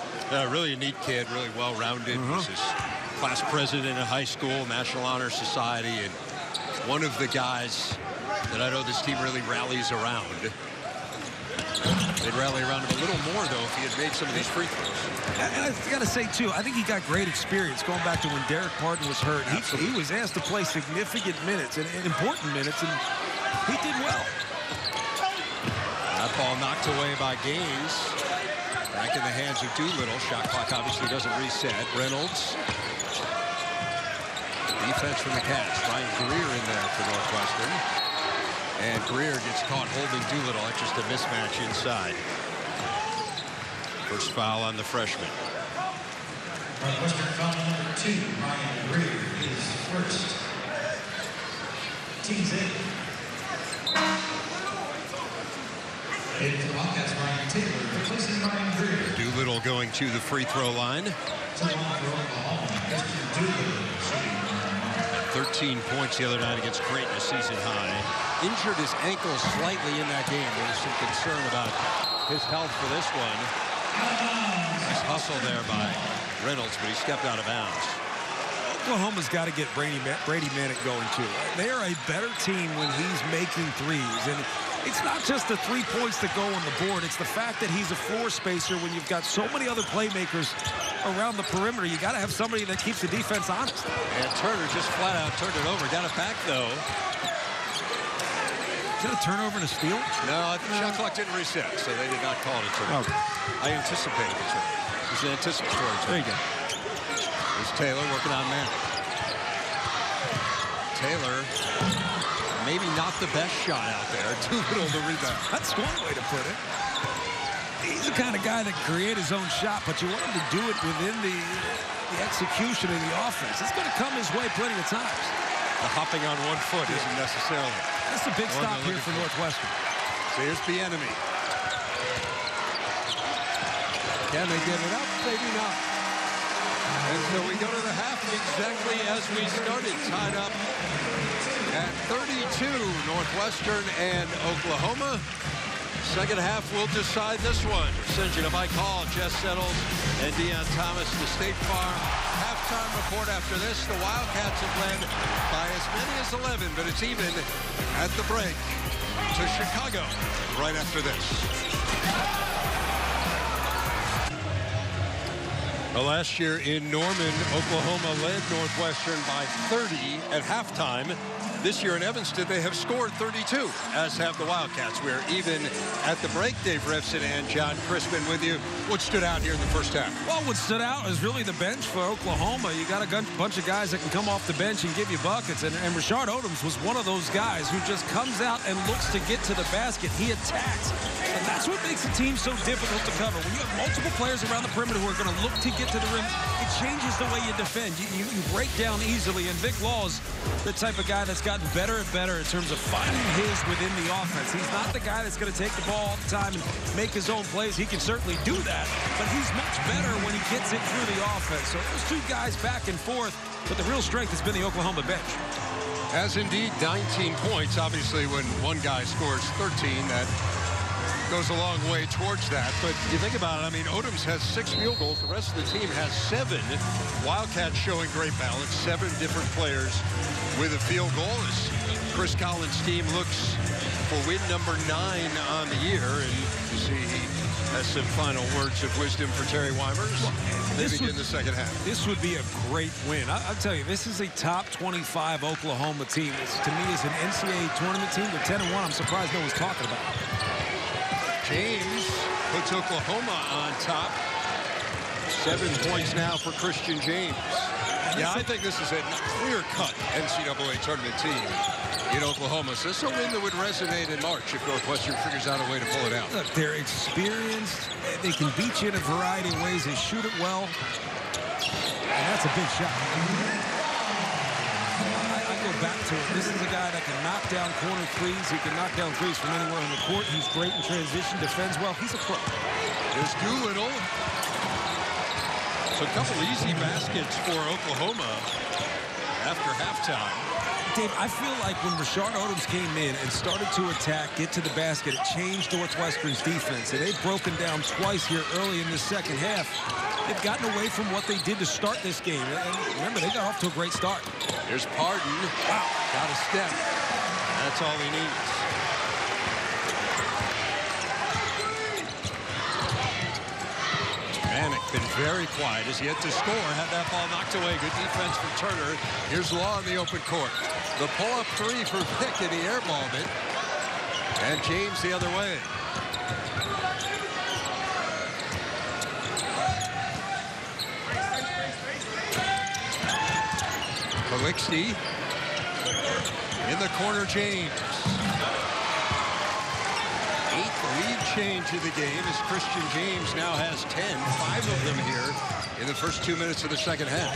Speaker 1: Really a neat kid, really well-rounded. He's his class president in high school, National Honor Society, and one of the guys that I know this team really rallies around. They'd rally around him a little more, though, if he had made some of these free throws.
Speaker 2: And I got to say, too, I think he got great experience going back to when Derek Parton was hurt. He was asked to play significant minutes and important minutes, and he did well.
Speaker 1: That ball knocked away by Gaines. Back in the hands of Doolittle. Shot clock obviously doesn't reset. Reynolds. Defense from the Cats. Ryan Greer in there for Northwestern. And Greer gets caught holding Doolittle. That's just a mismatch inside. First foul on the freshman.
Speaker 3: Northwestern foul number 2, Ryan Greer is first. Team's 8. And for the Wildcats, Ryan Taylor replacing Ryan Greer.
Speaker 1: Doolittle going to the free throw line. 13 points the other night against Creighton, a season high. Injured his ankle slightly in that game. There was some concern about his health for this one. Nice hustle there by Reynolds, but he stepped out of bounds.
Speaker 2: Oklahoma's got to get Brady Manick going, too. They are a better team when he's making threes. And it's not just the 3 points that go on the board. It's the fact that he's a floor spacer when you've got so many other playmakers around the perimeter. You got to have somebody that keeps the defense honest.
Speaker 1: And Turner just flat out turned it over. Got it back, though.
Speaker 2: Is that a turnover and a steal?
Speaker 1: No, the shot clock didn't reset, so they did not call it a turnover.
Speaker 2: Okay.
Speaker 1: I anticipated the turnover. It was an anticipatory turnover.
Speaker 2: There you go.
Speaker 1: Here's Taylor working on Manick. Taylor, maybe not the best shot out there. Too little to rebound.
Speaker 2: That's one way to put it. He's the kind of guy that can create his own shot, but you want him to do it within the execution of the offense. It's going to come his way plenty of times.
Speaker 1: The hopping on one foot isn't necessarily.
Speaker 2: That's a big stop here for Northwestern.
Speaker 1: So here's the enemy. Can they get it up? Maybe not. And so we go to the half exactly as we started, tied up at 32, Northwestern and Oklahoma. Second half will decide this one. Sinjin, if I call Jess Settles and Deion Thomas, the State Farm halftime report after this. The Wildcats have led by as many as 11, but it's even at the break to Chicago right after this. Well, last year in Norman, Oklahoma led Northwestern by 30 at halftime. This year in Evanston, they have scored 32, as have the Wildcats. We're even at the break. Dave Revson and John Crispin with you. What stood out here in the first half?
Speaker 2: Well, what stood out is really the bench for Oklahoma. You got a bunch of guys that can come off the bench and give you buckets. And Rashard Odoms was one of those guys who just comes out and looks to get to the basket. He attacks. And that's what makes the team so difficult to cover. When you have multiple players around the perimeter who are going to look to get to the rim, it changes the way you defend. You break down easily. And Vic Law's the type of guy that's gotten better and better in terms of finding his within the offense. He's not the guy that's going to take the ball all the time and make his own plays. He can certainly do that, but he's much better when he gets it through the offense. So those two guys back and forth, but the real strength has been the Oklahoma bench.
Speaker 1: Has indeed 19 points. Obviously, when one guy scores 13, that goes a long way towards that. But you think about it, I mean, Odoms has 6 field goals. The rest of the team has 7. Wildcats showing great balance. 7 different players with a field goal as Chris Collins' team looks for win number 9 on the year. And you see he has some final words of wisdom for Terry Weimers. They begin the second half.
Speaker 2: This would be a great win. I'll tell you, this is a top 25 Oklahoma team. This, to me, is an NCAA tournament team. They're 10-1. I'm surprised no one's talking about it.
Speaker 1: James puts Oklahoma on top. 7 points now for Christian James. Yeah, I think this is a clear-cut NCAA tournament team in Oklahoma. So this is a win that would resonate in March if Northwestern figures out a way to pull it out.
Speaker 2: Look, they're experienced. They can beat you in a variety of ways. They shoot it well. And that's a big shot. I go back to it. This is a guy that can knock down corner threes. He can knock down threes from anywhere on the court. He's great in transition, defends well. He's a pro.
Speaker 1: There's Doolittle. So a couple easy baskets for Oklahoma after halftime.
Speaker 2: Dave, I feel like when Rashard Odoms came in and started to attack, get to the basket, it changed Northwestern's defense. And they've broken down twice here early in the second half. They've gotten away from what they did to start this game. And remember, they got off to a great start.
Speaker 1: There's Pardon. Wow. Got a step. That's all he needs. Manick been very quiet as he had to score. Had that ball knocked away. Good defense from Turner. Here's Law in the open court. The pull-up 3 for Vic, and he airballed it. And James the other way. Kalixty in the corner, James. 8th lead change of the game as Christian James now has 10, 5 of them here in the first 2 minutes of the second half.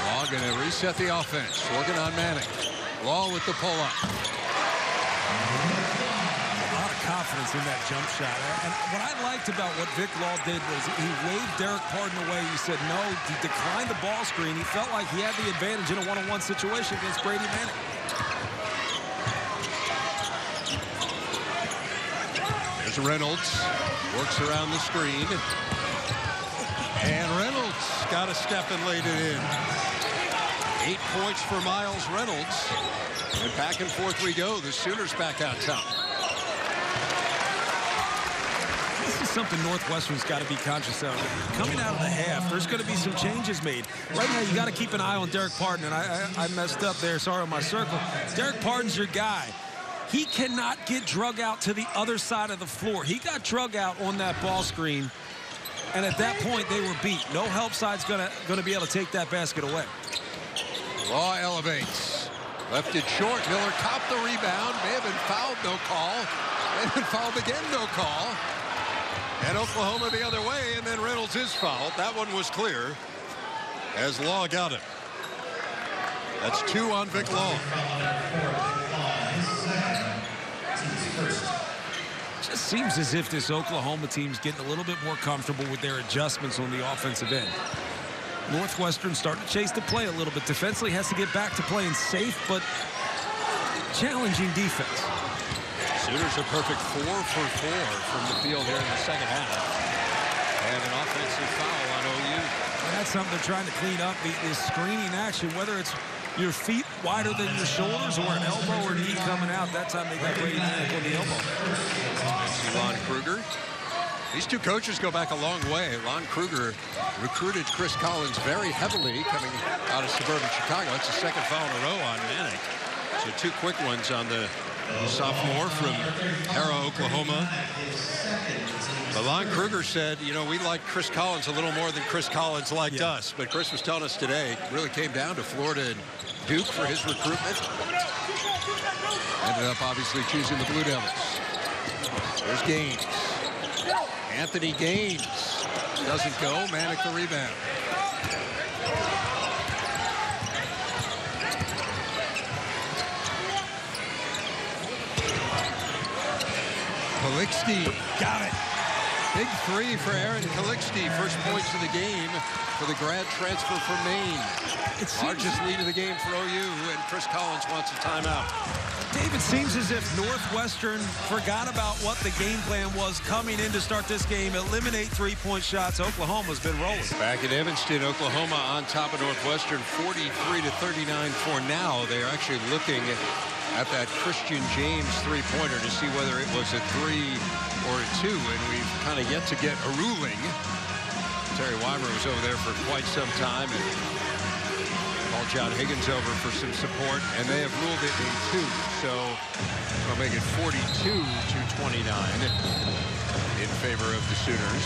Speaker 1: Law going to reset the offense, working on Manick. Law with the pull-up.
Speaker 2: Confidence in that jump shot. And what I liked about what Vic Law did was he waved Derek Pardon away. He said no, he declined the ball screen. He felt like he had the advantage in a one-on-one situation against Brady Manick.
Speaker 1: There's Reynolds, works around the screen. And Reynolds got a step and laid it in. 8 points for Miles Reynolds. And back and forth we go. The Sooners back on top.
Speaker 2: This is something Northwestern's got to be conscious of. Coming out of the half, there's going to be some changes made. Right now, you got to keep an eye on Derek Pardon, and I messed up there. Sorry on my circle. Derek Pardon's your guy. He cannot get drug out to the other side of the floor. He got drug out on that ball screen, and at that point, they were beat. No help side's going to be able to take that basket away.
Speaker 1: Law elevates. Left it short. Miller copped the rebound. May have been fouled, no call. May have been fouled again, no call. And Oklahoma the other way, and then Reynolds is fouled. That one was clear as Law got it. That's 2 on Vic Law.
Speaker 2: Just seems as if this Oklahoma team's getting a little bit more comfortable with their adjustments on the offensive end. Northwestern starting to chase the play a little bit. Defensively has to get back to playing safe but challenging defense.
Speaker 1: Sooners a perfect 4 for 4 from the field here in the second half. And an offensive foul on OU.
Speaker 2: And that's something they're trying to clean up, is screening action, whether it's your feet wider than your shoulders or an elbow or knee coming out. That time they got great on the elbow.
Speaker 1: Lon Kruger. These two coaches go back a long way. Lon Kruger recruited Chris Collins very heavily coming out of suburban Chicago. It's the second foul in a row on Manick. So 2 quick ones on the sophomore from Hera, Oklahoma. But Lon Kruger said, you know, we liked Chris Collins a little more than Chris Collins liked us. But Chris was telling us today, it really came down to Florida and Duke for his recruitment. Ended up obviously choosing the Blue Devils. There's Gaines. Anthony Gaines doesn't go. Manick the rebound. Calixte got it. Big 3 for Aaron Calixte. First points of the game for the grad transfer from Maine. It's largest lead of the game for OU, and Chris Collins wants a timeout.
Speaker 2: David, seems as if Northwestern forgot about what the game plan was coming in to start this game. Eliminate 3-point shots. Oklahoma's been rolling.
Speaker 1: Back in Evanston, Oklahoma on top of Northwestern, 43-39 for now. They are actually looking at that Christian James 3-pointer to see whether it was a 3 or a 2, and we've kind of yet to get a ruling. Terry Weimer was over there for quite some time and called John Higgins over for some support, and they have ruled it in 2. So they'll make it 42-29 in favor of the Sooners.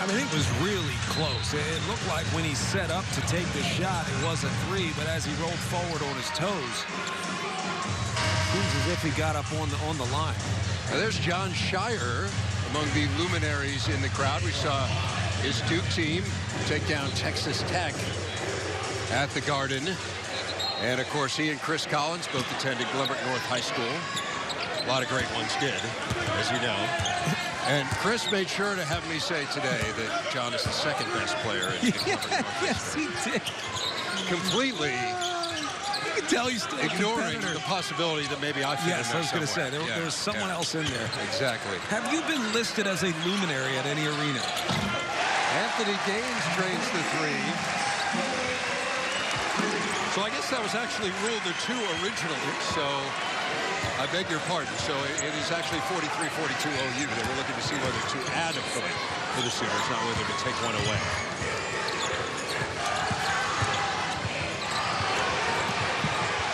Speaker 2: I mean, it was really close. It looked like when he set up to take the shot, it was a 3, but as he rolled forward on his toes, it seems as if he got up on the line.
Speaker 1: Now there's John Shire among the luminaries in the crowd. We saw his Duke team take down Texas Tech at the Garden. And of course, he and Chris Collins both attended Glenbrook North High School. A lot of great ones did, as you know. And Chris made sure to have me say today that John is the second best player in Glenbrook North High
Speaker 2: Yes, he did.
Speaker 1: Completely
Speaker 2: You can tell he's still
Speaker 1: ignoring the possibility that maybe I fit in there.
Speaker 2: Yes, I was going to say, there's someone else in there.
Speaker 1: Exactly.
Speaker 2: Have you been listed as a luminary at any arena?
Speaker 1: Anthony Gaines trains the 3. So I guess that was actually ruled a 2 originally, so I beg your pardon. So it is actually 43-42 OU. They were looking to see whether to add a point for the Sooners, not whether to take one away.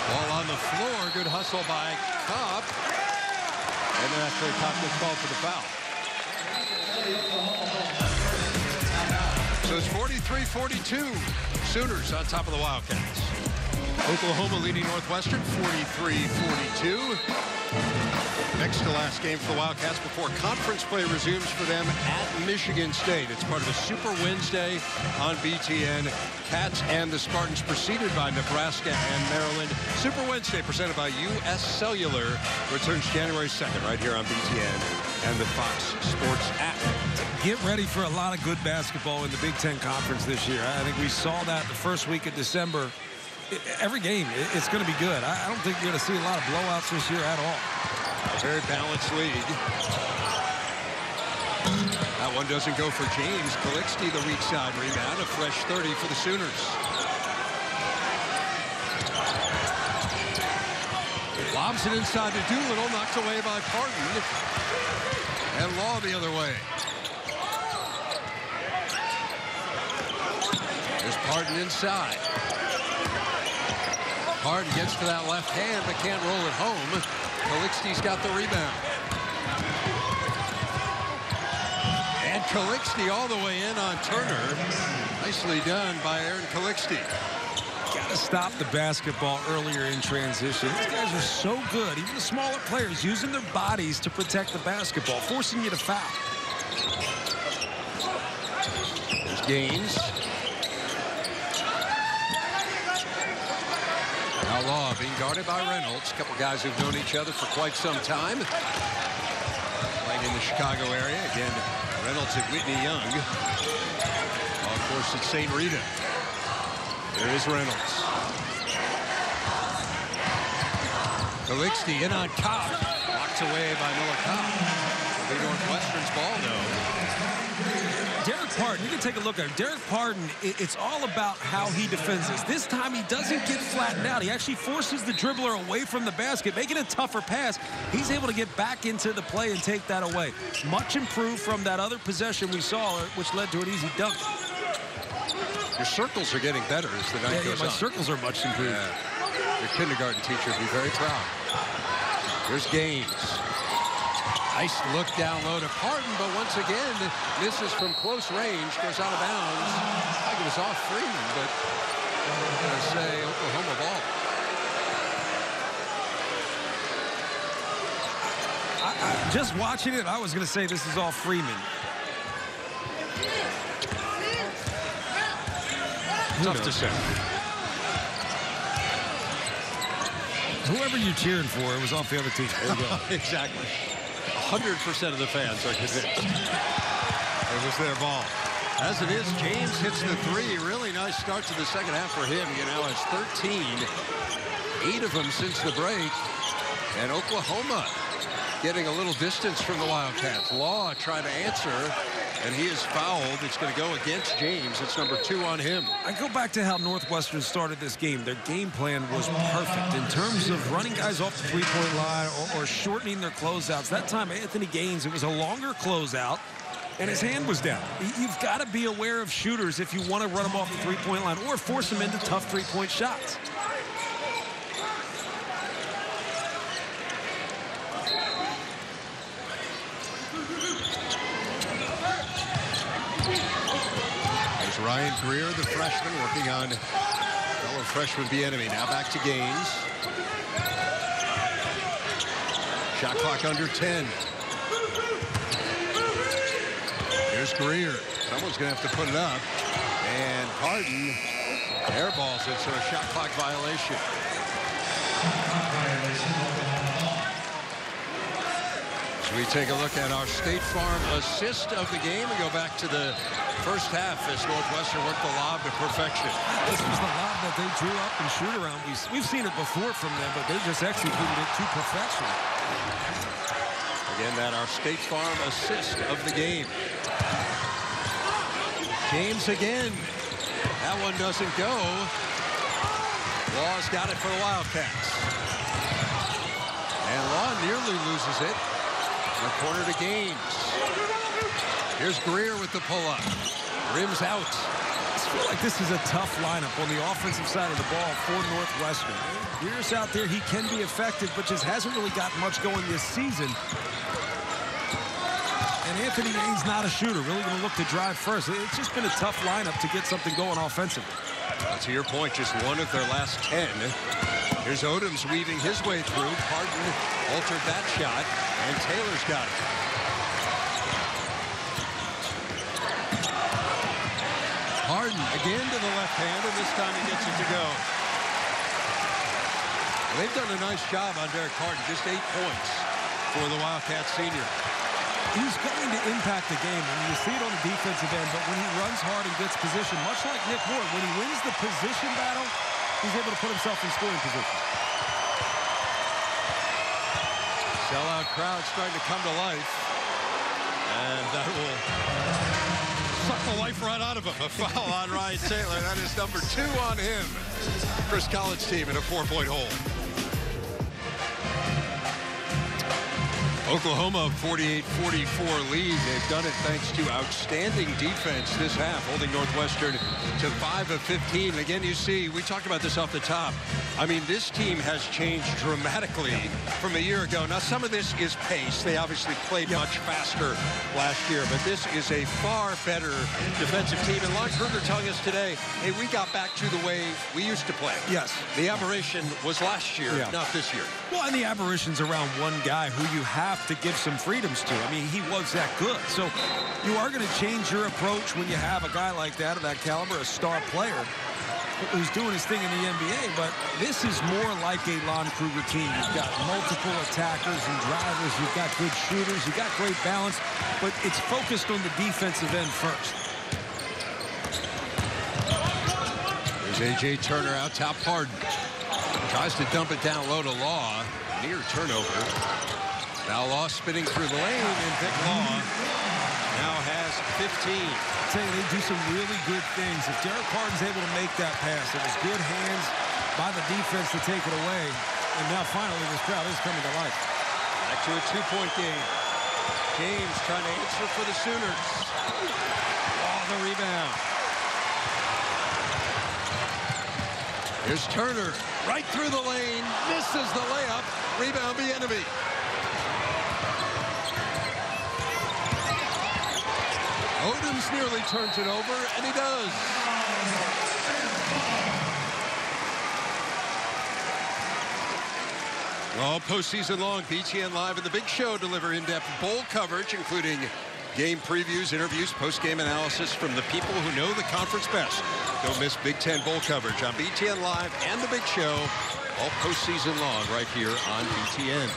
Speaker 1: Ball on the floor. Good hustle by Kopp. And then actually Kopp gets called for the foul. So it's 43-42. Sooners on top of the Wildcats. Oklahoma leading Northwestern 43-42. Next to last game for the Wildcats before conference play resumes for them at Michigan State. It's part of a Super Wednesday on BTN. Cats and the Spartans preceded by Nebraska and Maryland. Super Wednesday presented by U.S. Cellular returns January 2nd right here on BTN and the Fox Sports app.
Speaker 2: Get ready for a lot of good basketball in the Big Ten Conference this year. I think we saw that the first week of December. Every game, it's going to be good. I don't think you're going to see a lot of blowouts this year at all.
Speaker 1: A very balanced league. That one doesn't go for James. Calixte, the weak side rebound. A fresh 30 for the Sooners. Lobs it inside to Doolittle. Knocked away by Parton. And Law the other way. There's Parton inside. Parton gets to that left hand, but can't roll it home. Calixte's got the rebound. And Calixte all the way in on Turner. Nicely done by Aaron Calixte.
Speaker 2: Got to stop the basketball earlier in transition. These guys are so good. Even the smaller players using their bodies to protect the basketball, forcing you to foul.
Speaker 1: There's Gaines. Now Law being guarded by Reynolds. A couple guys who've known each other for quite some time. Playing in the Chicago area. Again, Reynolds at Whitney Young. Of course, at St. Rita. There is Reynolds. Kalixty in on Cobb. Blocked away by Miller Cobb. It'll be Northwestern's ball, though.
Speaker 2: Derek Pardon, you can take a look at him. Derek Pardon, it's all about how he defends this. This time he doesn't get flattened out. He actually forces the dribbler away from the basket, making a tougher pass. He's able to get back into the play and take that away. Much improved from that other possession we saw, which led to an easy dunk.
Speaker 1: Your circles are getting better as the night goes on.
Speaker 2: My circles are much improved.
Speaker 1: Yeah. Your kindergarten teacher would be very proud. Here's Gaines. Nice look down low to Pardon, but once again, misses from close range, goes out of bounds. I think it was off Freeman, but I'm going to say Oklahoma ball.
Speaker 2: Just watching it, I was going to say this is off Freeman.
Speaker 1: Tough to say.
Speaker 2: Whoever you're cheering for, it was off the other team. There you go.
Speaker 1: Exactly. 100% of the fans are convinced it was their ball. As it is, James hits the three. Really nice start to the second half for him. He now has 13. 8 of them since the break. And Oklahoma getting a little distance from the Wildcats. Law trying to answer, and he is fouled. It's going to go against James. It's number 2 on him. I go back to how Northwestern started this game. Their game plan was perfect in terms of running guys off the three-point line or shortening their closeouts. That time, Anthony Gaines, it was a longer closeout, and his hand was down. You've got to be aware of shooters if you want to run them off the three-point line or force them into tough three-point shots. Ryan Greer, the freshman, working on fellow freshman Bieniemy. Now back to Gaines. Shot clock under 10. Here's Greer. Someone's going to have to put it up. And Pardon airballs it, so a shot clock violation. So we take a look at our State Farm assist of the game and go back to the first half as Northwestern worked the lob to perfection.
Speaker 2: This was the lob that they drew up and shoot around. We've seen it before from them, but they just executed it to perfection.
Speaker 1: Again, that our State Farm assist of the game. James again. That one doesn't go. Law's got it for the Wildcats. And Law nearly loses it. In the corner to Gaines. Here's Greer with the pull-up. Rims out.
Speaker 2: I feel like this is a tough lineup on the offensive side of the ball for Northwestern. Greer's out there. He can be effective, but just hasn't really got much going this season. And Anthony Gaines not a shooter. Really going to look to drive first. It's just been a tough lineup to get something going offensively.
Speaker 1: To your point, just one of their last 10. Here's Odoms weaving his way through. Pardon altered that shot, and Taylor's got it. Pardon again to the left hand, and this time he gets it to go. They've done a nice job on Derek Pardon, just 8 points for the Wildcat senior.
Speaker 2: He's going to impact the game, and you see it on the defensive end, but when he runs hard and gets position, much like Nick Moore, when he wins the position battle, he's able to put himself in scoring position.
Speaker 1: Sellout crowd starting to come to life, and that will suck the life right out of him. A foul on Ryan Taylor. That is number 2 on him. Chris Collins' team in a 4-point hole. Oklahoma 48-44 lead. They've done it thanks to outstanding defense this half, holding Northwestern to 5 of 15. Again, you see, we talked about this off the top. I mean, this team has changed dramatically from a year ago. Now, some of this is pace. They obviously played much faster last year, but this is a far better defensive team. And Lon Kruger telling us today, hey, we got back to the way we used to play.
Speaker 2: Yes.
Speaker 1: The aberration was last year, not this year.
Speaker 2: Well, and the aberration's around one guy who you have to give some freedoms to. I mean, he was that good. So you are going to change your approach when you have a guy like that of that caliber, a star player who's doing his thing in the NBA. But this is more like a Lon Kruger team. You've got multiple attackers and drivers. You've got good shooters. You've got great balance. But it's focused on the defensive end first.
Speaker 1: There's A.J. Turner out top. Pardon. Tries to dump it down low to Law. Near turnover. Now Law spinning through the lane, and Vic Law now has 15.
Speaker 2: I tell you, they do some really good things. If Derek Pardon's able to make that pass, it was good hands by the defense to take it away. And now finally this crowd is coming to life.
Speaker 1: Back to a two-point game. James trying to answer for the Sooners. Oh, the rebound. Here's Turner right through the lane. Misses the layup. Rebound Bieniemy. Odoms nearly turns it over, and he does. All postseason long, BTN Live and The Big Show deliver in-depth bowl coverage, including game previews, interviews, post-game analysis from the people who know the conference best. Don't miss Big Ten bowl coverage on BTN Live and The Big Show, all postseason long, right here on BTN.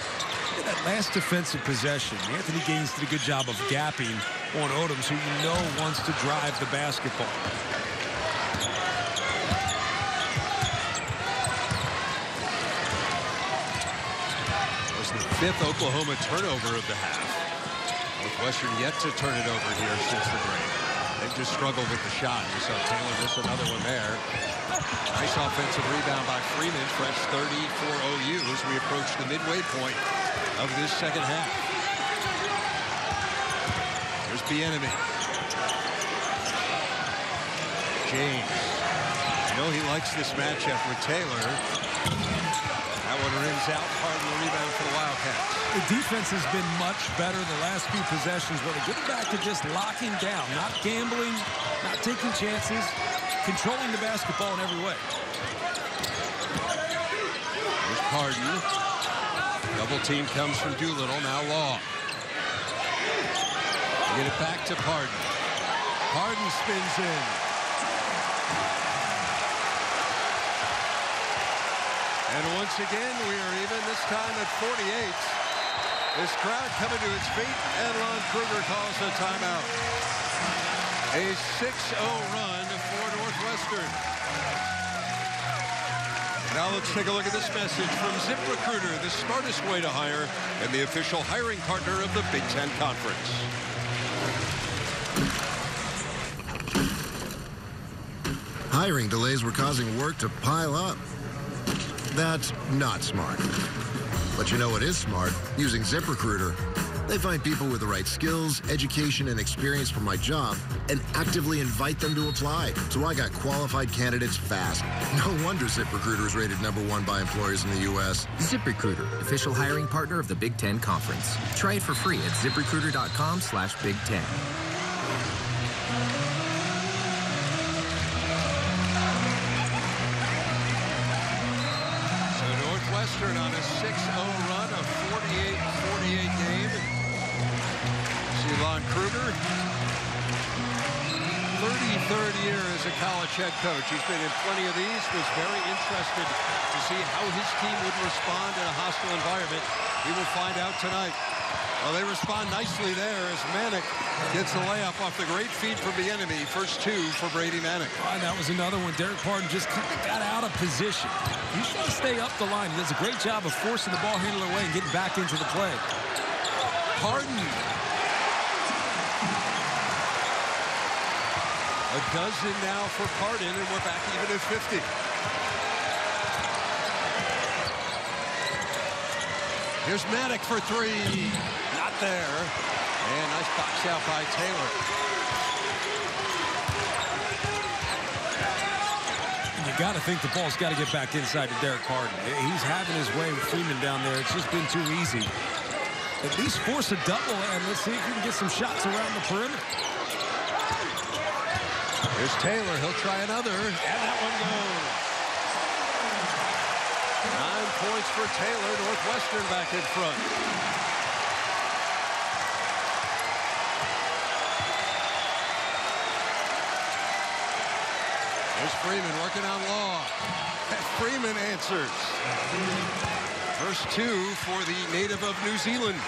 Speaker 2: In that last defensive possession, Anthony Gaines did a good job of gapping on Odoms, who you know wants to drive the basketball.
Speaker 1: It was the 5th Oklahoma turnover of the half. Northwestern yet to turn it over here since the break. They've just struggled with the shot. You saw Taylor miss another one there. Nice offensive rebound by Freeman. Fresh 30 for OU as we approach the midway point of this second half. There's Bieniemy. James. You know he likes this matchup with Taylor. That one rims out. Pardon the rebound for the Wildcats.
Speaker 2: The defense has been much better the last few possessions, where they're getting back to just locking down, not gambling, not taking chances, controlling the basketball in every way.
Speaker 1: There's Pardon. Double team comes from Doolittle. Now Law. Get it back to Pardon. Pardon spins in. And once again, we are even, this time at 48. This crowd coming to its feet, and Lon Kruger calls a timeout. A 6-0 run for Northwestern. Now let's take a look at this message from ZipRecruiter, the smartest way to hire and the official hiring partner of the Big Ten Conference.
Speaker 4: Hiring delays were causing work to pile up. That's not smart. But you know what is smart? Using ZipRecruiter. They find people with the right skills, education, and experience for my job and actively invite them to apply. So I got qualified candidates fast. No wonder ZipRecruiter is rated #1 by employers in the U.S.
Speaker 5: ZipRecruiter, official hiring partner of the Big Ten Conference. Try it for free at ZipRecruiter.com/Big Ten.
Speaker 1: Northwestern on a 6-0 run, a 48-48 game. See Lon Kruger, 33rd year as a college head coach. He's been in plenty of these, was very interested to see how his team would respond in a hostile environment. We will find out tonight. Well, they respond nicely there as Manick gets the layup off the great feed from Bieniemy. First two for Brady Manick.
Speaker 2: Oh, that was another one. Derek Pardon just kind of got out of position. He's got to stay up the line. He does a great job of forcing the ball handler away and getting back into the play.
Speaker 1: Pardon. A dozen now for Pardon, and we're back even at 50. Here's Maddox for three. Not there. And nice box out by Taylor.
Speaker 2: You got to think the ball's got to get back inside to Derek Harden. He's having his way with Freeman down there. It's just been too easy. At least force a double, and let's see if you can get some shots around the perimeter.
Speaker 1: Here's Taylor. He'll try another, and that one goes. 9 points for Taylor. Northwestern back in front. There's Freeman working on Law. Freeman answers. First two for the native of New Zealand.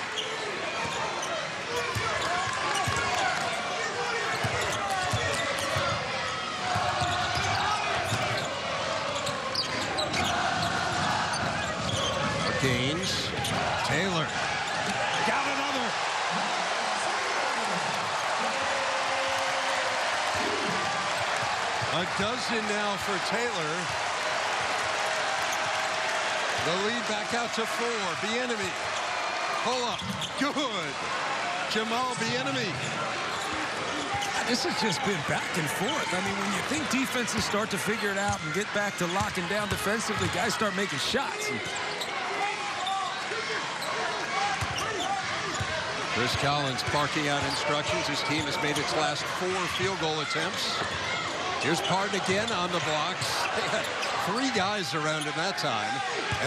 Speaker 1: Gaines. Taylor. Got another. A dozen now for Taylor. The lead back out to 4. Bieniemy. Pull up. Good. Jamal Bieniemy.
Speaker 2: This has just been back and forth. I mean, when you think defenses start to figure it out and get back to locking down defensively, guys start making shots.
Speaker 1: Chris Collins barking out instructions. His team has made its last 4 field goal attempts. Here's Parton again on the blocks. They had 3 guys around him that time.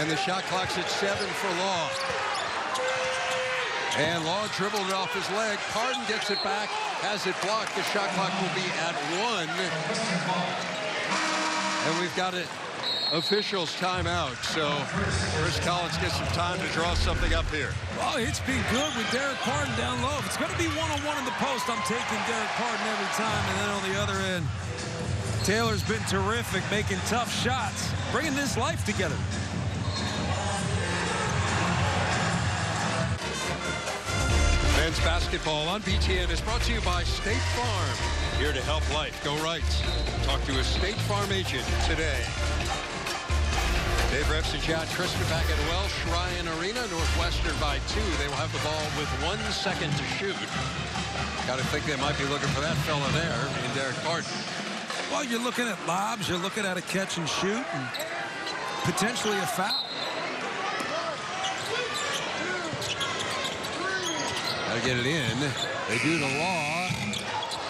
Speaker 1: And the shot clock's at 7 for Law. And Law dribbled it off his leg. Parton gets it back, has it blocked. The shot clock will be at 1. And we've got it. Officials timeout, so Chris Collins gets some time to draw something up here.
Speaker 2: Well, it's been good with Derek Parton down low. If it's going to be one-on-one in the post, I'm taking Derek Parton every time. And then on the other end, Taylor's been terrific, making tough shots, bringing this life together.
Speaker 1: Men's basketball on BTN is brought to you by State Farm. Here to help life go right. Talk to a State Farm agent today. Dave Reps and John Tristan back at Welsh Ryan Arena. Northwestern by 2. They will have the ball with 1 second to shoot. Got to think they might be looking for that fella there in Derek Parton.
Speaker 2: Well, you're looking at lobs. You're looking at a catch and shoot and potentially a foul.
Speaker 1: Got to get it in. They do the Law.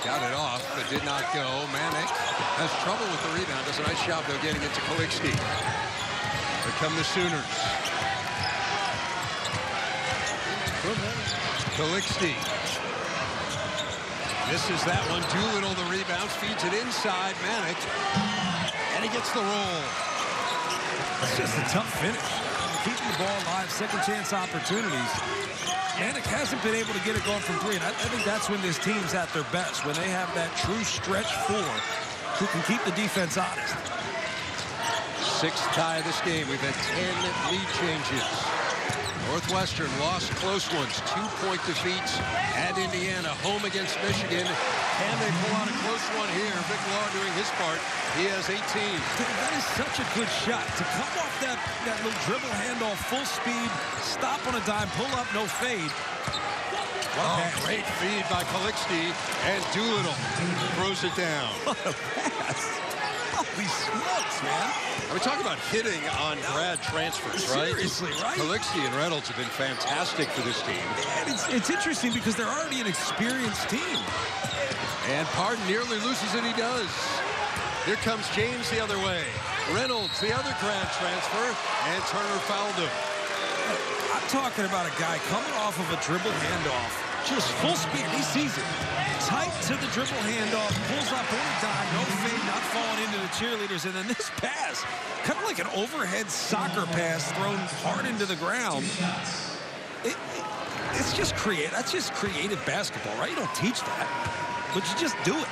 Speaker 1: Got it off, but did not go. Manick has trouble with the rebound. Does a nice job, though, getting it to Kalixki. Here come the Sooners. Kalixki. Misses that one. Doolittle the rebound. Feeds it inside. Manick. And he gets the roll.
Speaker 2: It's just a tough finish. Keeping the ball alive. Second chance opportunities. Manick hasn't been able to get it going from 3. And I think that's when this team's at their best. When they have that true stretch 4 who can keep the defense honest.
Speaker 1: 6th tie of this game. We've had 10 lead changes. Northwestern lost close ones. 2-point defeats at Indiana. Home against Michigan. Can they pull out a close one here? Vic Law doing his part. He has 18.
Speaker 2: That is such a good shot. To come off that little dribble handoff, full speed, stop on a dime, pull up, no fade.
Speaker 1: Oh, great feed by Kalixki. And Doolittle throws it down.
Speaker 2: What a pass. Holy smokes, man.
Speaker 1: We're talking about hitting on grad transfers, right?
Speaker 2: Seriously, right?
Speaker 1: Kalixki and Reynolds have been fantastic for this team.
Speaker 2: And it's interesting because they're already an experienced team.
Speaker 1: And Parton nearly loses it. He does. Here comes James the other way. Reynolds, the other grad transfer, and Turner fouled him.
Speaker 2: I'm talking about a guy coming off of a dribble handoff. Just full speed. He sees it. Tight to the dribble handoff. Pulls up on a dime. No fade. Not falling into the cheerleaders. And then this pass. Kind of like an overhead soccer pass thrown hard into the ground. It's just creative. That's just creative basketball, right? You don't teach that. But you just do it.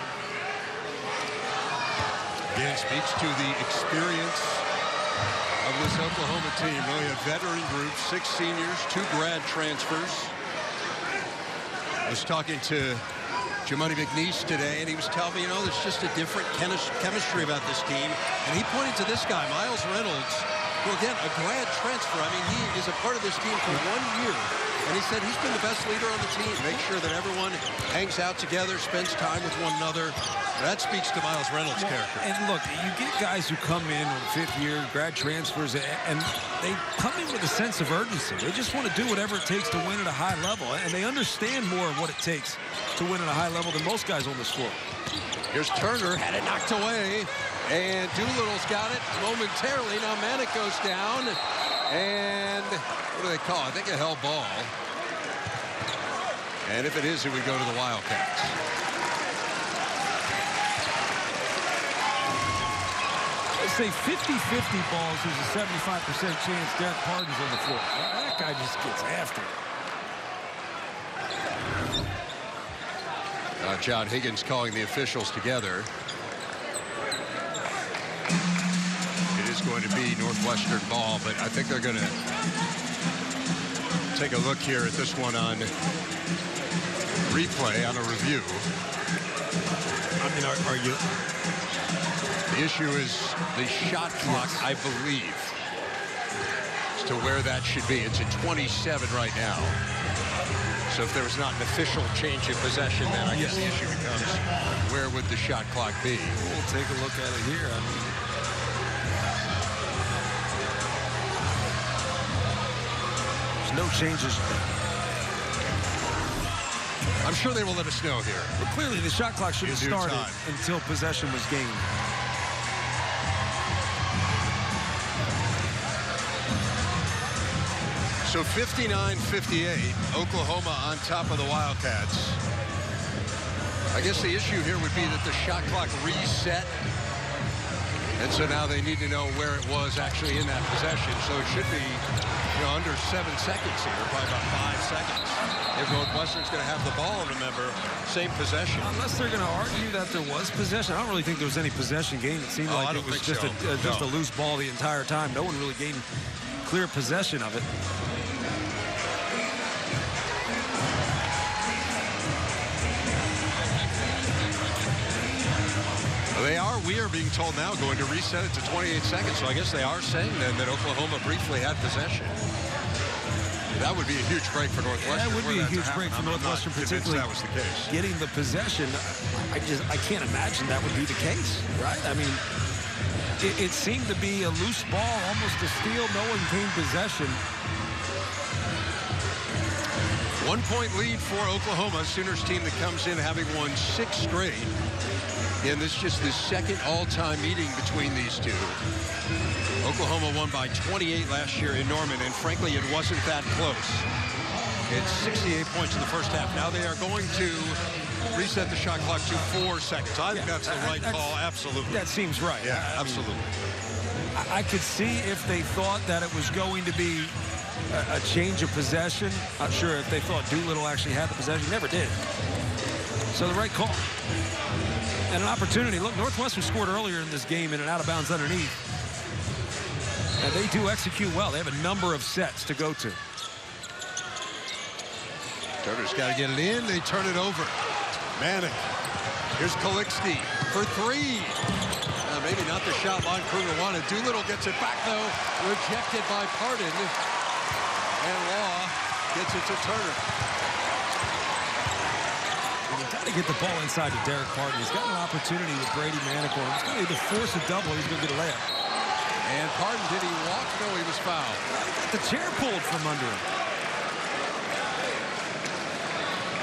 Speaker 1: Again, speaks to the experience of this Oklahoma team. Really a veteran group. 6 seniors, 2 grad transfers. I was talking to Jimoni McNeese today, and he was telling me, you know, there's just a different chemistry about this team. And he pointed to this guy, Miles Reynolds. Well, again, a grad transfer. I mean, he is a part of this team for 1 year. And he said he's been the best leader on the team. Make sure that everyone hangs out together, spends time with one another. That speaks to Miles Reynolds' character.
Speaker 2: And look, you get guys who come in on fifth year, grad transfers, and they come in with a sense of urgency. They just want to do whatever it takes to win at a high level. And they understand more of what it takes to win at a high level than most guys on this floor.
Speaker 1: Here's Turner, had it knocked away. And Doolittle's got it momentarily. Now Manick goes down. And what do they call it? I think a held ball. And if it is, it would go to the Wildcats.
Speaker 2: They say 50-50 balls, there's a 75% chance Derek Pardon's on the floor. That guy just gets after it.
Speaker 1: John Higgins calling the officials together. It is going to be Northwestern ball, but I think they're going to take a look here at this one on replay, on a review.
Speaker 2: I mean, are you?
Speaker 1: The issue is the shot clock, I believe, as to where that should be. It's at 27 right now. So if there was not an official change of possession, then I guess the issue becomes, where would the shot clock be?
Speaker 2: We'll take a look at it here. I mean, there's no changes.
Speaker 1: I'm sure they will let us know here.
Speaker 2: But clearly, the shot clock should have started until possession was gained.
Speaker 1: So 59-58, Oklahoma on top of the Wildcats. I guess the issue here would be that the shot clock reset. And so now they need to know where it was actually in that possession. So it should be, under 7 seconds here, probably about 5 seconds. If Northwestern's going to have the ball, remember, same possession.
Speaker 2: Unless they're going to argue that there was possession. I don't really think there was any possession gained. It seemed like it was just a loose ball the entire time. No one really gained clear possession of it.
Speaker 1: We are being told now going to reset it to 28 seconds. So I guess they are saying then that Oklahoma briefly had possession. That would be a huge break for Northwestern.
Speaker 2: That would be a huge break for Northwestern, particularly
Speaker 1: that was the case.
Speaker 2: Getting the possession. I can't imagine that would be the case, right? I mean, it seemed to be a loose ball, almost a steal. No one gained possession.
Speaker 1: 1 point lead for Oklahoma, Sooners team that comes in having won 6 straight. And this is just the second all-time meeting between these two. Oklahoma won by 28 last year in Norman, and frankly, it wasn't that close. It's 68 points in the first half. Now they are going to reset the shot clock to 4 seconds. I think that's the right call, absolutely.
Speaker 2: That seems right.
Speaker 1: Yeah, absolutely.
Speaker 2: I could see if they thought that it was going to be a change of possession. Not sure if they thought Doolittle actually had the possession. Never did. So the right call. And an opportunity. Look, Northwestern scored earlier in this game in an out-of-bounds underneath. And they do execute well. They have a number of sets to go to.
Speaker 1: Turner's got to get it in. They turn it over. Manick. Here's Kalixty for 3. Maybe not the shot line Kruger wanted. Doolittle gets it back, though. Rejected by Pardon. And Law gets it to Turner.
Speaker 2: He's got to get the ball inside to Derek Pardon. He's got an opportunity with Brady Manick. He's going to either force a double or he's going to get a layup.
Speaker 1: And Pardon, did he walk? No, he was fouled.
Speaker 2: He got the chair pulled from under him.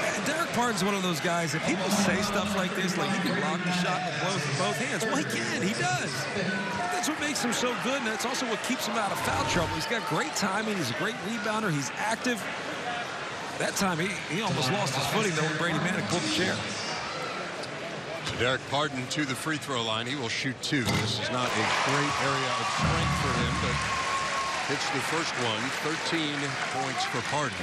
Speaker 2: And Derek Pardon's one of those guys that people say stuff like this, like he can block the shot with both hands. Well, he can. He does. That's what makes him so good, and that's also what keeps him out of foul trouble. He's got great timing. He's a great rebounder. He's active. That time, he almost lost his footing, though, when Brady Manick pulled the chair.
Speaker 1: So Derek Pardon to the free throw line. He will shoot 2. This is not a great area of strength for him, but hits the first one. 13 points for Pardon.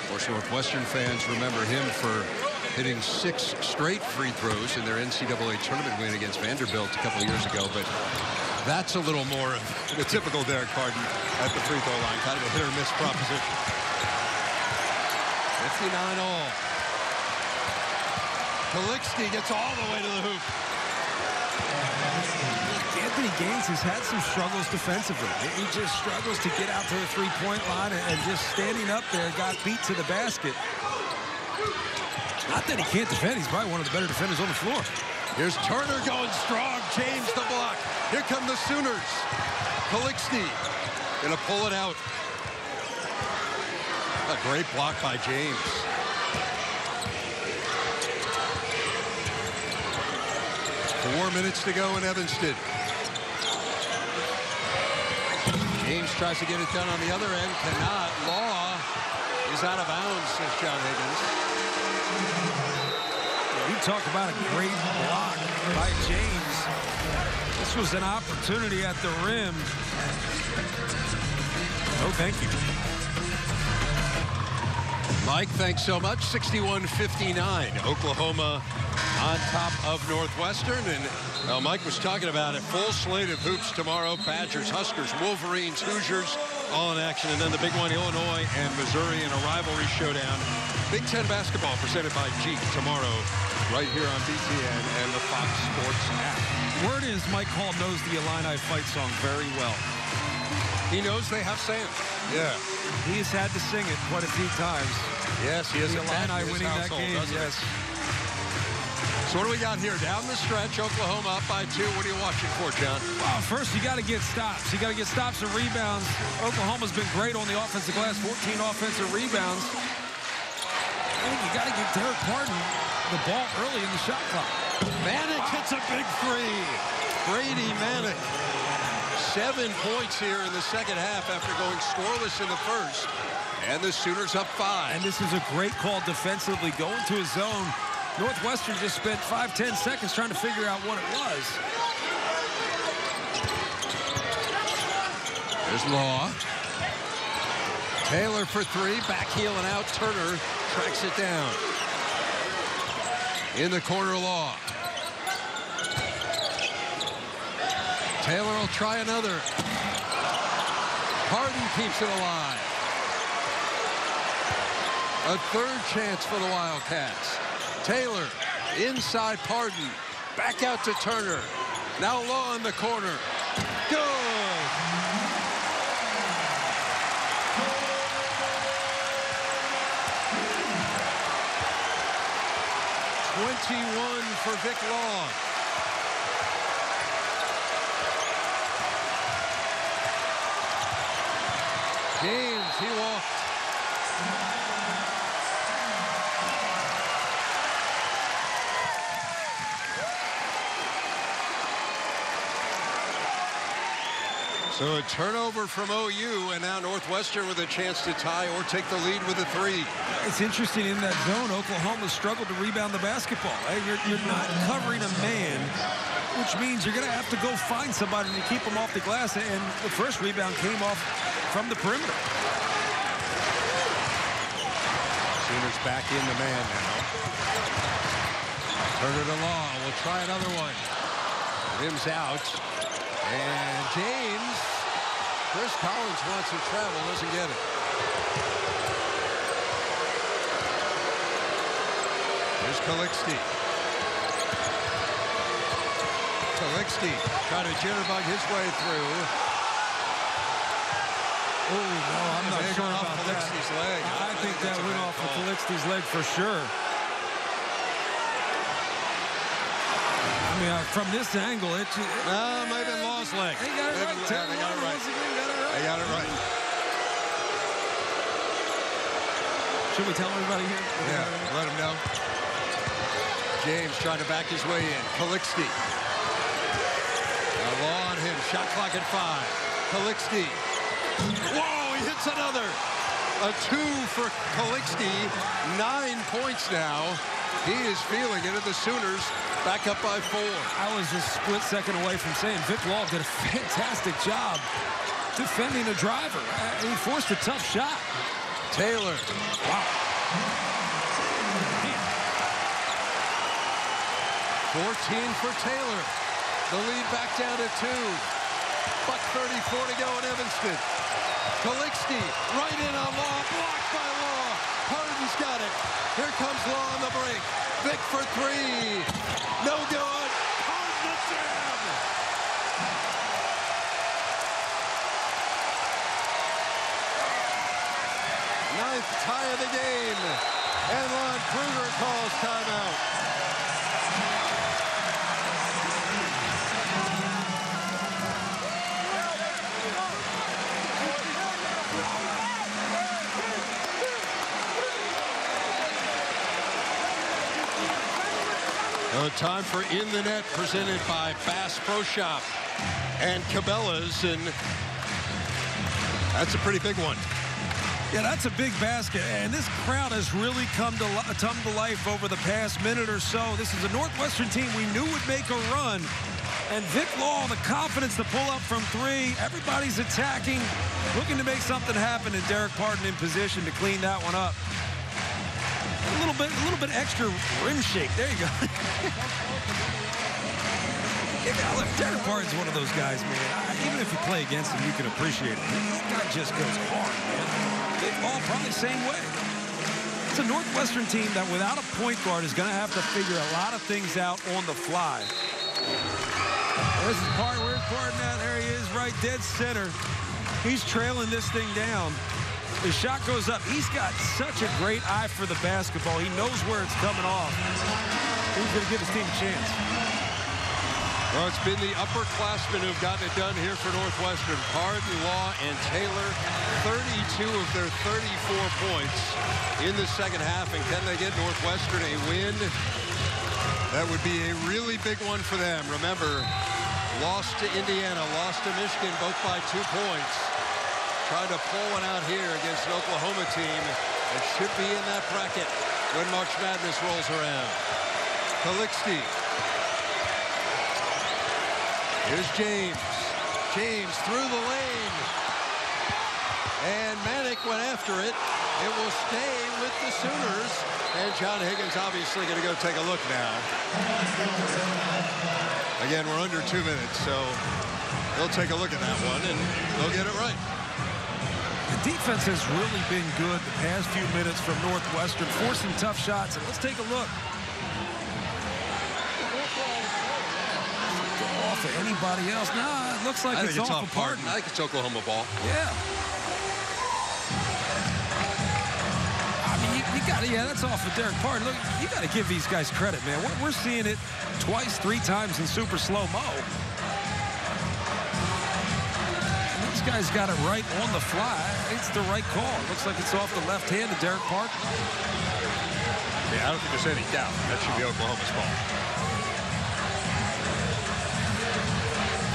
Speaker 1: Of course, Northwestern fans remember him for hitting 6 straight free throws in their NCAA tournament win against Vanderbilt a couple of years ago, but that's a little more of the typical Derek Pardon at the free throw line. Kind of a hit-or-miss proposition. 59 all. Kalixty gets all the way to the hoop.
Speaker 2: You can't Anthony Gaines has had some struggles defensively. He just struggles to get out to the three-point line, and just standing up there got beat to the basket. Not that he can't defend. He's probably one of the better defenders on the floor.
Speaker 1: Here's Turner going strong. James the block. Here come the Sooners. Kalixty gonna pull it out. A great block by James. Four minutes to go in Evanston. James tries to get it done on the other end. Cannot. Law is out of bounds, says John Higgins.
Speaker 2: You talk about a great block by James. This was an opportunity at the rim. Oh, thank you.
Speaker 1: Mike, thanks so much. 61-59. Oklahoma on top of Northwestern. And Mike was talking about it. Full slate of hoops tomorrow. Badgers, Huskers, Wolverines, Hoosiers, all in action. And then the big one, Illinois and Missouri in a rivalry showdown. Big Ten basketball presented by Jeep tomorrow right here on BTN and the Fox Sports app.
Speaker 2: Word is Mike Hall knows the Illini fight song very well.
Speaker 1: He knows they have Sam. Yeah.
Speaker 2: He's had to sing it quite a few times.
Speaker 1: Yes, he has
Speaker 2: the
Speaker 1: a bat in
Speaker 2: Illini
Speaker 1: his
Speaker 2: winning that
Speaker 1: household,
Speaker 2: game. Yes.
Speaker 1: So what do we got here? Down the stretch, Oklahoma up by 2. What are you watching for, John?
Speaker 2: Well, first you got to get stops. You got to get stops and rebounds. Oklahoma's been great on the offensive glass, 14 offensive rebounds. I think you got to get Derek Martin the ball early in the shot clock.
Speaker 1: Manick hits a big three. Brady Manick. 7 points here in the second half after going scoreless in the first. And the Sooners up 5.
Speaker 2: And this is a great call defensively, going to his zone. Northwestern just spent 5-10 seconds trying to figure out what it was.
Speaker 1: There's Law. Taylor for 3, back heel and out. Turner tracks it down. In the corner, Law. Taylor will try another. Harden keeps it alive. A third chance for the Wildcats. Taylor inside Pardon. Back out to Turner. Now Law in the corner. Good. .21 for Vic Law. James, he walked. So a turnover from OU, and now Northwestern with a chance to tie or take the lead with a 3.
Speaker 2: It's interesting in that zone, Oklahoma struggled to rebound the basketball. You're not covering a man, which means you're going to have to go find somebody to keep them off the glass, and the first rebound came off from the perimeter.
Speaker 1: Sooners back in the man now. Turner to Law. We'll try another one. Rims out. And James. Chris Collins wants to travel. Doesn't get it. Here's Kalixty. Kalixty trying to jitterbug his way through.
Speaker 2: Oh, no, I'm not sure about
Speaker 1: Kalixty's leg.
Speaker 2: I think that went off of Kalixty's leg for sure. I mean, from this angle, it
Speaker 1: might have been Law's leg.
Speaker 2: They got it right.
Speaker 1: They got it right. They got it right.
Speaker 2: Should we tell everybody here?
Speaker 1: Yeah, let them know. James trying to back his way in. Kalixty. Law on him. Shot clock at 5. Kalixty. Whoa, he hits another. A 2 for Kalixty. 9 points now. He is feeling it, and the Sooners back up by 4.
Speaker 2: I was a split second away from saying Vic Law did a fantastic job defending a driver. He forced a tough shot.
Speaker 1: Taylor. Wow. 14 for Taylor. The lead back down to 2. Buck 34 to go in Evanston. Kalixty right in on Law. Blocked by Law. Harden's got it. Here comes Law on the break. Vic for 3. No good. Harden the jam. 4th tie of the game. And Lon Kruger calls timeout. Time for In the Net, presented by Bass Pro Shop and Cabela's, and that's a pretty big one.
Speaker 2: Yeah, that's a big basket, and this crowd has really come to life over the past minute or so. This is a Northwestern team we knew would make a run, and Vic Law, the confidence to pull up from 3. Everybody's attacking, looking to make something happen, and Derek Parton in position to clean that one up. A little bit extra rim shake. There you go. Yeah, look, Derek Parton's one of those guys, man. Even if you play against him, you can appreciate it. This guy just goes hard, man. Big ball, probably the same way. It's a Northwestern team that without a point guard is going to have to figure a lot of things out on the fly. This is Parton. Where's Parton at? There he is, right dead center. He's trailing this thing down. The shot goes up. He's got such a great eye for the basketball. He knows where it's coming off. He's going to give his team a chance.
Speaker 1: Well, it's been the upperclassmen who've gotten it done here for Northwestern. Parton, Law, and Taylor. 32 of their 34 points in the second half. And can they get Northwestern a win? That would be a really big one for them. Remember, lost to Indiana, lost to Michigan, both by 2 points. Trying to pull one out here against an Oklahoma team that should be in that bracket when March Madness rolls around. Calixte. Here's James. James through the lane. And Manick went after it. It will stay with the Sooners. And John Higgins obviously going to go take a look now. Again, we're under 2 minutes, so they'll take a look at that one and they'll get it right.
Speaker 2: The defense has really been good the past few minutes from Northwestern, forcing tough shots. And let's take a look. Off of anybody else? Nah, it looks like it's off of Parton.
Speaker 1: I think it's Oklahoma ball.
Speaker 2: Yeah. I mean, you got to, yeah, that's off of Derek Parton. Look, you got to give these guys credit, man. We're seeing it twice, 3 times in super slow-mo. Guys got it right on the fly. It's the right call. It looks like it's off the left hand of Derek Parton.
Speaker 1: Yeah, I don't think there's any doubt. That should be Oklahoma's ball.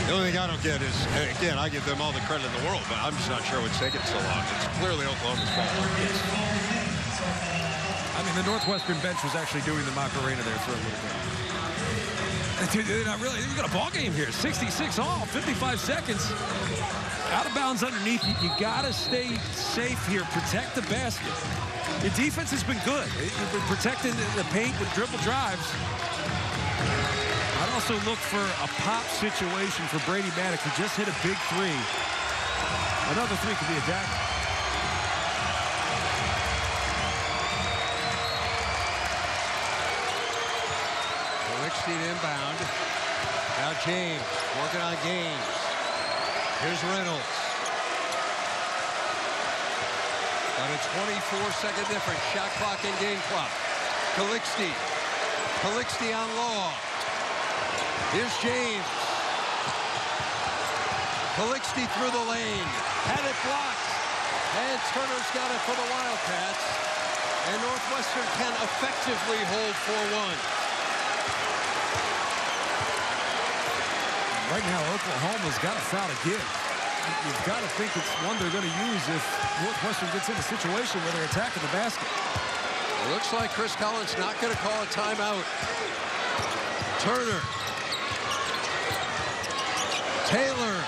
Speaker 1: The only thing I don't get is, again, I give them all the credit in the world, but I'm just not sure what's taking so long. It's clearly Oklahoma's ball.
Speaker 2: I mean, the Northwestern bench was actually doing the Macarena there for a little bit. They're not really. You got a ball game here. 66 all, 55 seconds. Out of bounds underneath. You got to stay safe here. Protect the basket. Your defense has been good. You've been protecting the paint with dribble drives. I'd also look for a pop situation for Brady Manick, who just hit a big 3. Another 3 could be a dagger.
Speaker 1: Inbound. Now James working on Gaines. Here's Reynolds. Got a 24-second difference. Shot clock and game clock. Calixte. Calixte on Law. Here's James. Calixte through the lane. Had it blocked. And Turner's got it for the Wildcats. And Northwestern can effectively hold 4-1.
Speaker 2: Right now, Oklahoma's got a foul to give. You've got to think it's one they're going to use if Northwestern gets in a situation where they're attacking the basket.
Speaker 1: Looks like Chris Collins not going to call a timeout. Turner. Taylor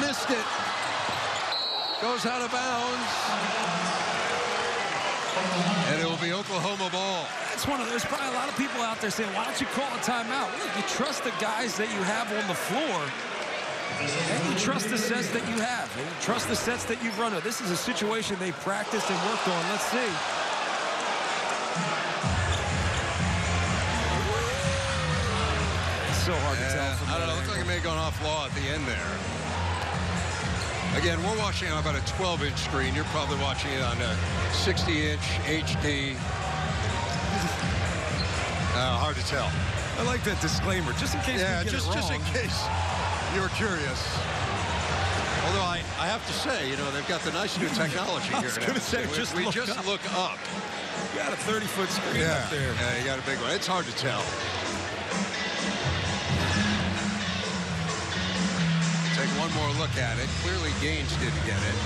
Speaker 1: missed it. Goes out of bounds. And it will be Oklahoma ball.
Speaker 2: That's one of those, probably a lot of people out there saying, why don't you call a timeout? Well, look, you trust the guys that you have on the floor, and you trust the sets that you have, and you trust the sets that you've run. This is a situation they practiced and worked on. Let's see. It's so hard to tell.
Speaker 1: I don't know. It looks like it may have gone off Law at the end there. Again, we're watching on about a 12-inch screen. You're probably watching it on a 60-inch HD. Hard to tell.
Speaker 2: I like that disclaimer, just in case we get it wrong.
Speaker 1: Just in case you're curious. Although I have to say, you know, they've got the nice new technology here.
Speaker 2: I was going to say,
Speaker 1: we just look up.
Speaker 2: You got a 30-foot screen up there.
Speaker 1: Yeah, you got a big one. It's hard to tell. Take one more look at it. Clearly, Gaines didn't get it.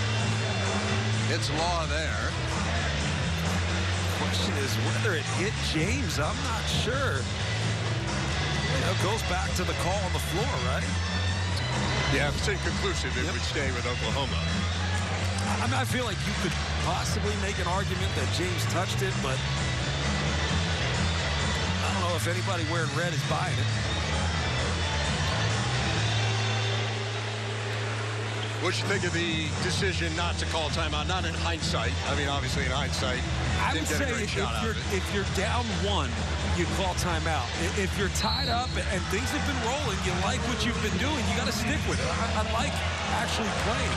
Speaker 1: It's Law there.
Speaker 2: Question is whether it hit James. I'm not sure. You know, it goes back to the call on the floor, right?
Speaker 1: Yeah, if it's inconclusive, it would stay with Oklahoma.
Speaker 2: I mean, I feel like you could possibly make an argument that James touched it, but I don't know if anybody wearing red is buying it.
Speaker 1: What you think of the decision not to call timeout? Not in hindsight. I mean, obviously in hindsight,
Speaker 2: I would say if you're down one, you call timeout. If you're tied up and things have been rolling, you like what you've been doing, you got to stick with it. I like actually playing.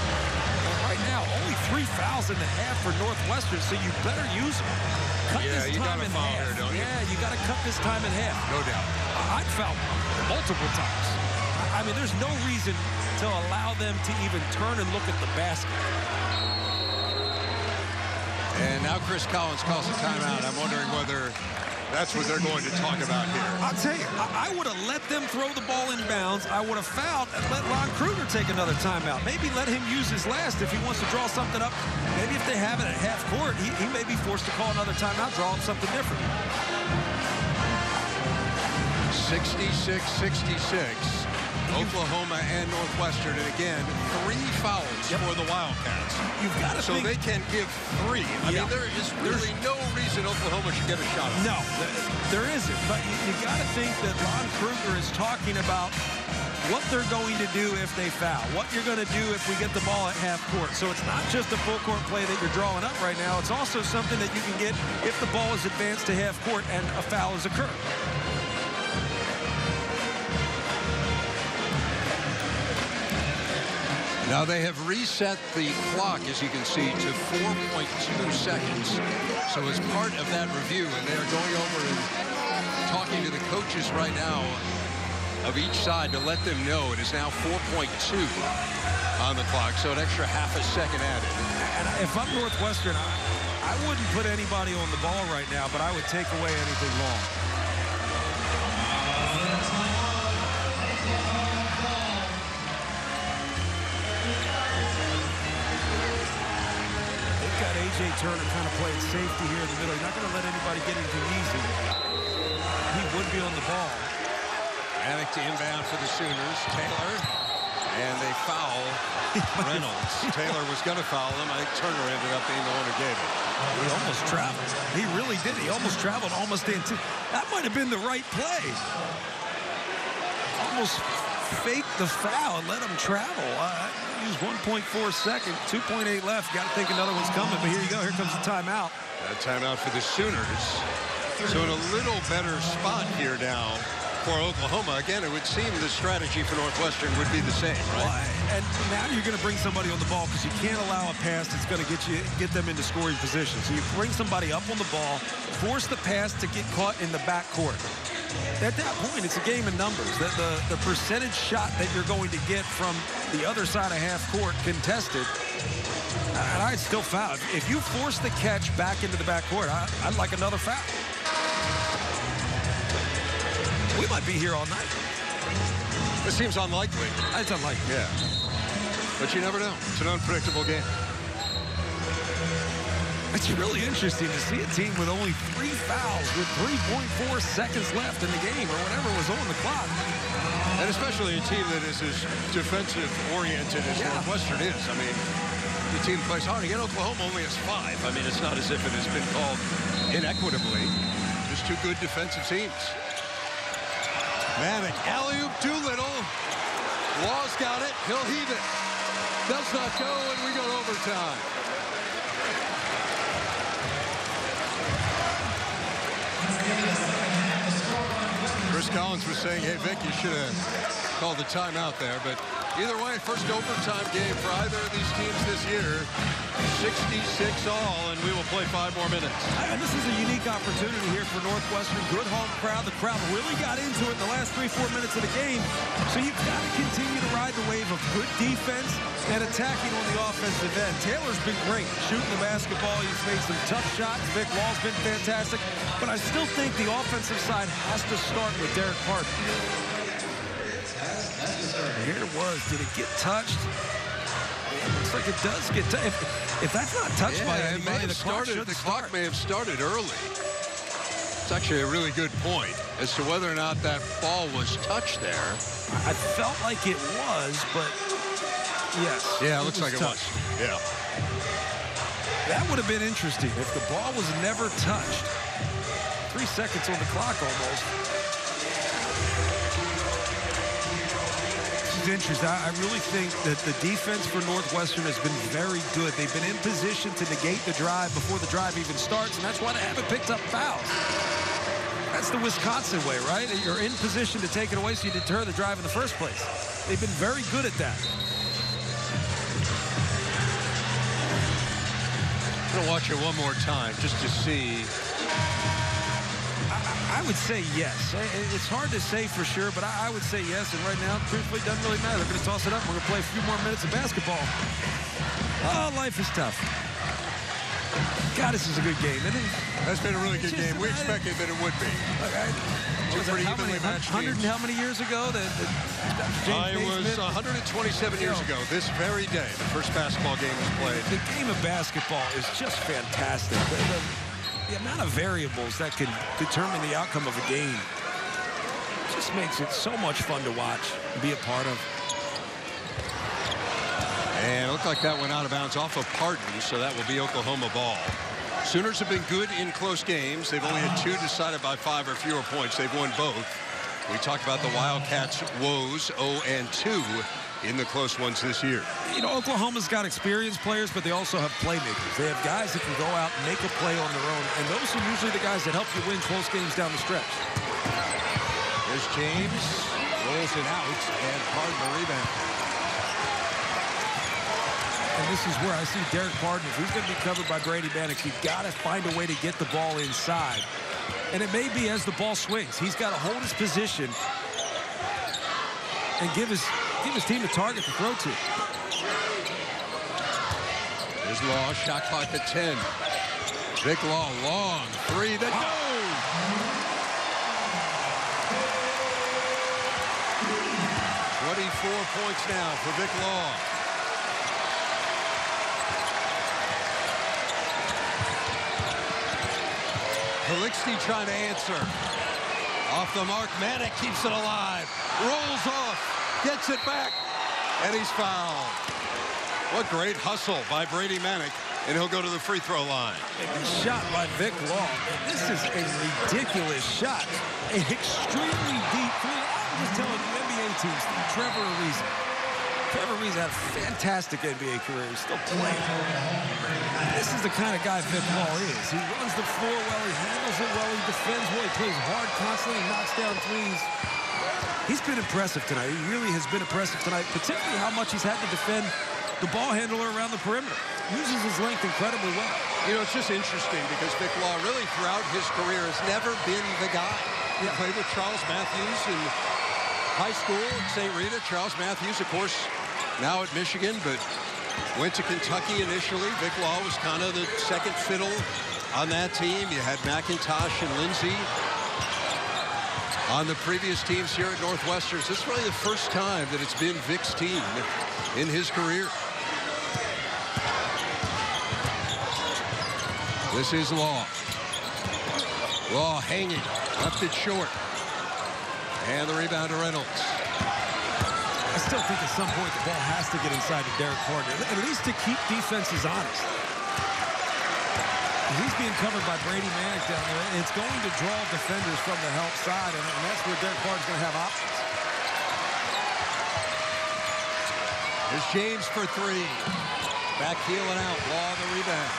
Speaker 2: Right now, only 3 fouls in the half for Northwestern, so you better use them. Cut this time in half.
Speaker 1: Here, don't you?
Speaker 2: Yeah, you got to cut this time in half.
Speaker 1: No doubt.
Speaker 2: I've fouled multiple times. I mean, there's no reason to allow them to even turn and look at the basket.
Speaker 1: And now Chris Collins calls a timeout. I'm wondering whether that's what they're going to talk about here.
Speaker 2: I'll tell you, I would have let them throw the ball in bounds. I would have fouled and let Ron Kruger take another timeout. Maybe let him use his last if he wants to draw something up. Maybe if they have it at half court, he may be forced to call another timeout, draw up something different.
Speaker 1: 66-66. Oklahoma and Northwestern, and again, 3 fouls for the Wildcats.
Speaker 2: You've got to
Speaker 1: they can give 3. I mean, there is really no reason Oklahoma should get a shot.
Speaker 2: No, there isn't. But you got to think that Ron Kruger is talking about what they're going to do if they foul, what you're going to do if we get the ball at half court. So it's not just a full court play that you're drawing up right now. It's also something that you can get if the ball is advanced to half court and a foul has occurred.
Speaker 1: Now they have reset the clock, as you can see, to 4.2 seconds. So as part of that review, and they are going over and talking to the coaches right now of each side to let them know it is now 4.2 on the clock, so an extra half a second added.
Speaker 2: And if I'm Northwestern, I wouldn't put anybody on the ball right now, but I would take away anything long. A.J. Turner kind of playing safety here in the middle. You're not going to let anybody get into easy. He would be on the ball.
Speaker 1: Attic to inbound for the Sooners. Taylor. And they foul Reynolds. Taylor was going to foul him. I think Turner ended up being the one who gave it.
Speaker 2: He almost traveled. He really did. He almost traveled almost into. That might have been the right play. Almost faked the foul and let him travel. Use 1.4 seconds, 2.8 left. Got to think another one's coming, but here you go. Here comes the timeout.
Speaker 1: A timeout for the Sooners. So in a little better spot here now for Oklahoma. Again, it would seem the strategy for Northwestern would be the same, right?
Speaker 2: Well, and now you're going to bring somebody on the ball because you can't allow a pass that's going to get them into scoring position. So you bring somebody up on the ball, force the pass to get caught in the backcourt. At that point, it's a game of numbers. The percentage shot that you're going to get from the other side of half court contested, and I'd still foul. If you force the catch back into the backcourt, I'd like another foul. We might be here all night.
Speaker 1: It seems unlikely.
Speaker 2: It's unlikely.
Speaker 1: Yeah. But you never know. It's an unpredictable game.
Speaker 2: It's really interesting to see a team with only 3 fouls with 3.4 seconds left in the game or whatever was on the clock.
Speaker 1: And especially a team that is as defensive-oriented as Northwestern is. I mean, the team plays hard. Again, Oklahoma only has 5. I mean, it's not as if it has been called inequitably. Just 2 good defensive teams. Manek, alley-oop, Doolittle. Law's got it. He'll heave it. Does not go, and we go to overtime. Chris Collins was saying, hey, Vic, you should have called the timeout there, but Either way, first overtime game for either of these teams this year. 66 all, and we will play 5 more minutes.
Speaker 2: And this is a unique opportunity here for Northwestern. Good home crowd. The crowd really got into it in the last 3-4 minutes of the game. So you've got to continue to ride the wave of good defense and attacking on the offensive end. Taylor's been great shooting the basketball. He's made some tough shots. Vic Law's been fantastic. But I still think the offensive side has to start with Derek Parton. Here it was. Did it get touched? It looks like it does get touched. If that's not touched by anybody, the clock
Speaker 1: may have started early. It's actually a really good point as to whether or not that ball was touched there.
Speaker 2: I felt like it was, but yes.
Speaker 1: Yeah, it looks like it was. Yeah.
Speaker 2: That would have been interesting if the ball was never touched. 3 seconds on the clock almost. Interesting. I really think that the defense for Northwestern has been very good. They've been in position to negate the drive before the drive even starts, and that's why they haven't picked up fouls. That's the Wisconsin way, right? You're in position to take it away so you deter the drive in the first place. They've been very good at that.
Speaker 1: I'm going to watch it one more time just to see.
Speaker 2: I would say yes. It's hard to say for sure, but I would say yes. And right now, truthfully, it doesn't really matter. They're going to toss it up. We're going to play a few more minutes of basketball. Oh, life is tough. God, this is a good game, isn't it?
Speaker 1: That's been a really good game. We expected that it would be.
Speaker 2: Two pretty evenly matched games. 100 and how many years ago?
Speaker 1: It was 127 years ago, this very day, the first basketball game was played.
Speaker 2: The game of basketball is just fantastic. The amount of variables that can determine the outcome of a game just makes it so much fun to watch and be a part of.
Speaker 1: And it looked like that went out of bounds off of Parton, so that will be Oklahoma ball. Sooners have been good in close games. They've only had 2 decided by 5 or fewer points. They've won both. We talked about the Wildcats' woes, 0-2 in the close ones this year.
Speaker 2: You know, Oklahoma's got experienced players, but they also have playmakers. They have guys that can go out and make a play on their own, and those are usually the guys that help you win close games down the stretch.
Speaker 1: There's James, rolls it out, and Parton the rebound.
Speaker 2: And this is where I see Derek Parton. If he's going to be covered by Brady Manick, you've got to find a way to get the ball inside. And it may be as the ball swings. He's got to hold his position and give his team a target to throw to.
Speaker 1: There's Law, shot clock at 10. Vic Law, long 3 that goes. 24 points now for Vic Law. Helixty trying to answer. Off the mark, Manick keeps it alive. Rolls off, gets it back, and he's fouled. What great hustle by Brady Manick, and he'll go to the free throw line.
Speaker 2: A good shot by Vic Law. This is a ridiculous shot. An extremely deep three. I'm just telling you, NBA teams, Trevor Ariza. Trevor Ariza had a fantastic NBA career. He's still playing. This is the kind of guy Vic Law is. He runs the floor well, he handles it well, he defends well, he plays hard constantly, knocks down threes. He's been impressive tonight. He really has been impressive tonight, particularly how much he's had to defend the ball handler around the perimeter. Uses his length incredibly well.
Speaker 1: You know, it's just interesting because Vic Law really throughout his career has never been the guy. He played with Charles Matthews in high school at St. Rita. Charles Matthews, of course, now at Michigan, but went to Kentucky initially. Vic Law was kind of the second fiddle on that team. You had McIntosh and Lindsey on the previous teams here at Northwestern. This is really the first time that it's been Vic's team in his career. This is Law. Law hanging, left it short. And the rebound to Reynolds.
Speaker 2: I still think at some point the ball has to get inside to Derek Parton, at least to keep defenses honest. He's being covered by Brady Manick down there, and it's going to draw defenders from the help side, and that's where Derek Parton's going to have options.
Speaker 1: There's James for 3. Back heeling out. Law the rebound.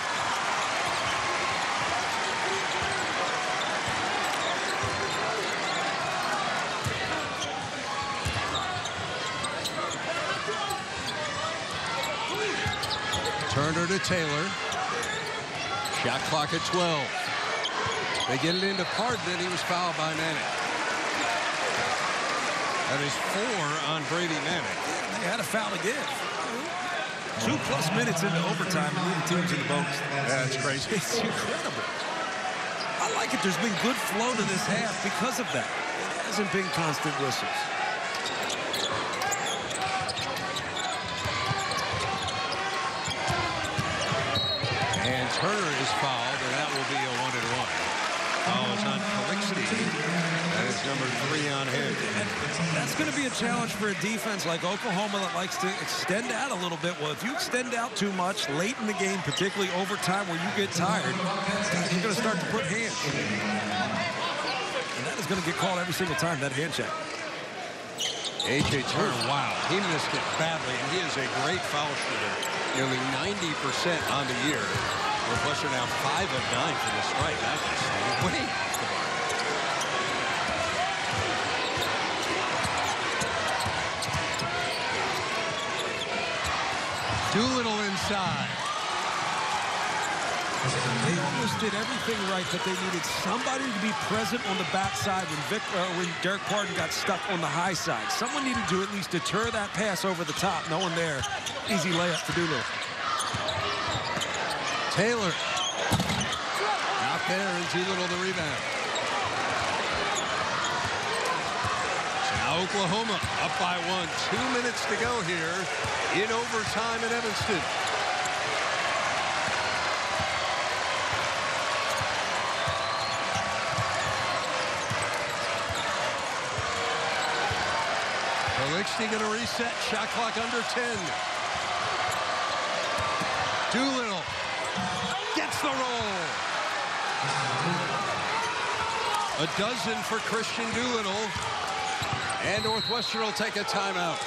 Speaker 1: Turner to Taylor. Shot clock at 12. They get it into Parton, and he was fouled by Manick. That is 4 on Brady Manick.
Speaker 2: They had a foul to give. 2+ minutes into overtime, and neither team's in the bonus.
Speaker 1: That's crazy.
Speaker 2: It's incredible. I like it. There's been good flow to this half because of that. It hasn't been constant whistles.
Speaker 1: And Turner is fouled, and that will be a 1-and-1. Foul is on Calixte. That is number 3 on him.
Speaker 2: And that's going to be a challenge for a defense like Oklahoma that likes to extend out a little bit. Well, if you extend out too much late in the game, particularly overtime where you get tired, you're going to start to put hands. And that is going to get called every single time, that hand check.
Speaker 1: A.J. Turner, wow, he missed it badly, and he is a great foul shooter. Nearly 90% on the year. Northwestern now 5 of 9 from the strike. That is way off the mark. Doolittle inside.
Speaker 2: They almost did everything right, but they needed somebody to be present on the backside when Derek Parton got stuck on the high side. Someone needed to at least deter that pass over the top. No one there. Easy layup for Doolittle.
Speaker 1: Taylor. Not there, and Doolittle the rebound. Now Oklahoma up by 1. 2 minutes to go here in overtime in Evanston. Calixte going to reset. Shot clock under 10. Doolittle gets the roll. A dozen for Christian Doolittle. And Northwestern will take a timeout.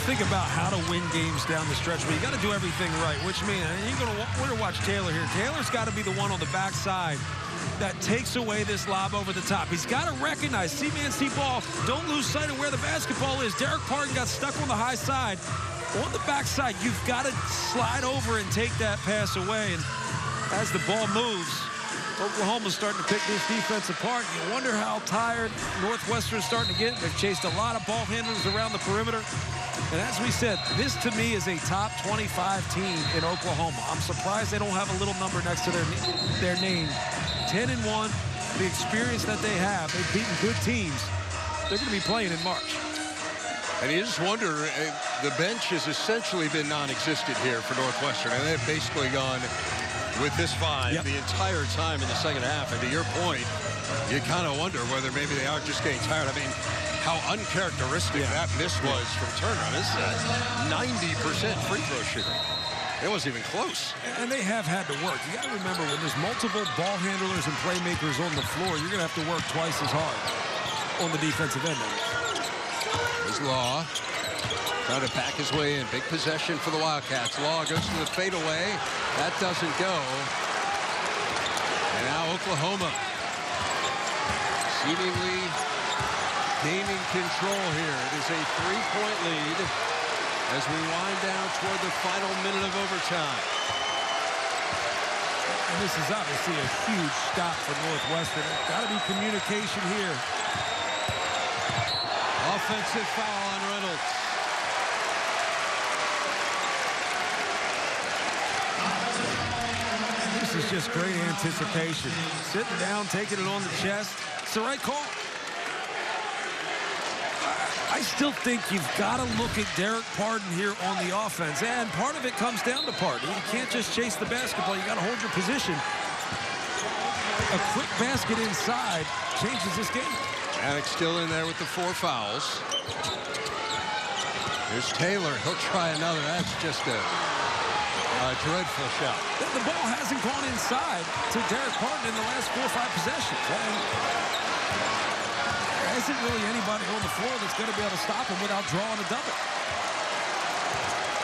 Speaker 2: Think about how to win games down the stretch, but you got to do everything right, which means you're going to watch Taylor here. Taylor's got to be the one on the backside that takes away this lob over the top. He's got to recognize C-man, C-ball. Don't lose sight of where the basketball is. Derek Parton got stuck on the high side. On the backside, you've got to slide over and take that pass away. And as the ball moves, Oklahoma's starting to pick this defense apart. You wonder how tired Northwestern's starting to get. They've chased a lot of ball handlers around the perimeter. And as we said, this to me is a top 25 team in Oklahoma. I'm surprised they don't have a little number next to their name. 10-1, the experience that they have. They've beaten good teams. They're going to be playing in March.
Speaker 1: And you just wonder, the bench has essentially been non-existent here for Northwestern. And they've basically gone with this 5 the entire time in the second half. And to your point, you kind of wonder whether maybe they are just getting tired. I mean, how uncharacteristic that miss was from Turner. This is a 90% free throw shooter. It wasn't even close.
Speaker 2: And they have had to work. You got to remember, when there's multiple ball handlers and playmakers on the floor, you're going to have to work twice as hard on the defensive end.
Speaker 1: There's Law. Trying to back his way in. Big possession for the Wildcats. Law goes to the fadeaway. That doesn't go. And now Oklahoma seemingly gaining control here. It is a 3-point lead as we wind down toward the final minute of overtime.
Speaker 2: And this is obviously a huge stop for Northwestern. There's got to be communication here.
Speaker 1: Offensive foul on Reynolds.
Speaker 2: This is just great anticipation. Sitting down, taking it on the chest. It's the right call. I still think you've got to look at Derek Parton here on the offense. And part of it comes down to Parton. You can't just chase the basketball. You got to hold your position. A quick basket inside changes this game.
Speaker 1: Manick still in there with the 4 fouls. Here's Taylor. He'll try another. That's just a dreadful shot.
Speaker 2: The ball hasn't gone inside to Derek Parton in the last 4 or 5 possessions. There isn't really anybody on the floor that's going to be able to stop him without drawing a double.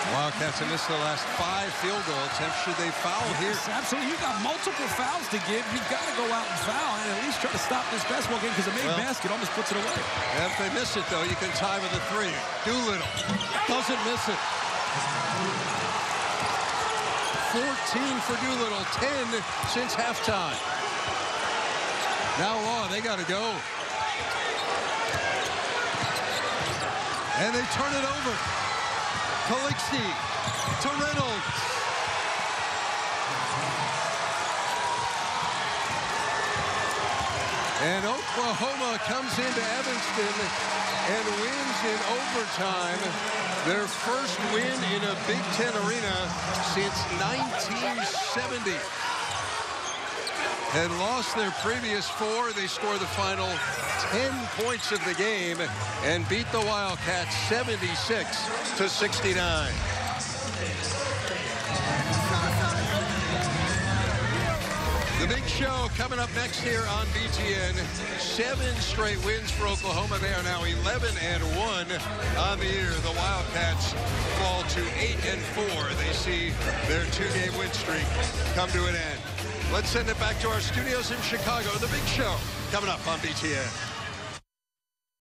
Speaker 1: Wildcats have missed their last 5 field goal attempts. Should they foul here?
Speaker 2: Yes, absolutely. You've got multiple fouls to give. You've got to go out and foul and at least try to stop this basketball game because a made basket almost puts it away.
Speaker 1: If they miss it, though, you can tie with a 3. Doolittle doesn't miss it. 14 for Doolittle, 10 since halftime. Now Law, they got to go. And they turn it over. Kalixti to Reynolds. And Oklahoma comes into Evanston and wins in overtime. Their first win in a Big Ten arena since 1970. Had lost their previous 4. They score the final 10 points of the game and beat the Wildcats 76-69. The big show coming up next here on BTN. 7 straight wins for Oklahoma. They are now 11-1 on the year. The Wildcats fall to 8-4. They see their 2-game win streak come to an end. Let's send it back to our studios in Chicago. The big show coming up on BTN.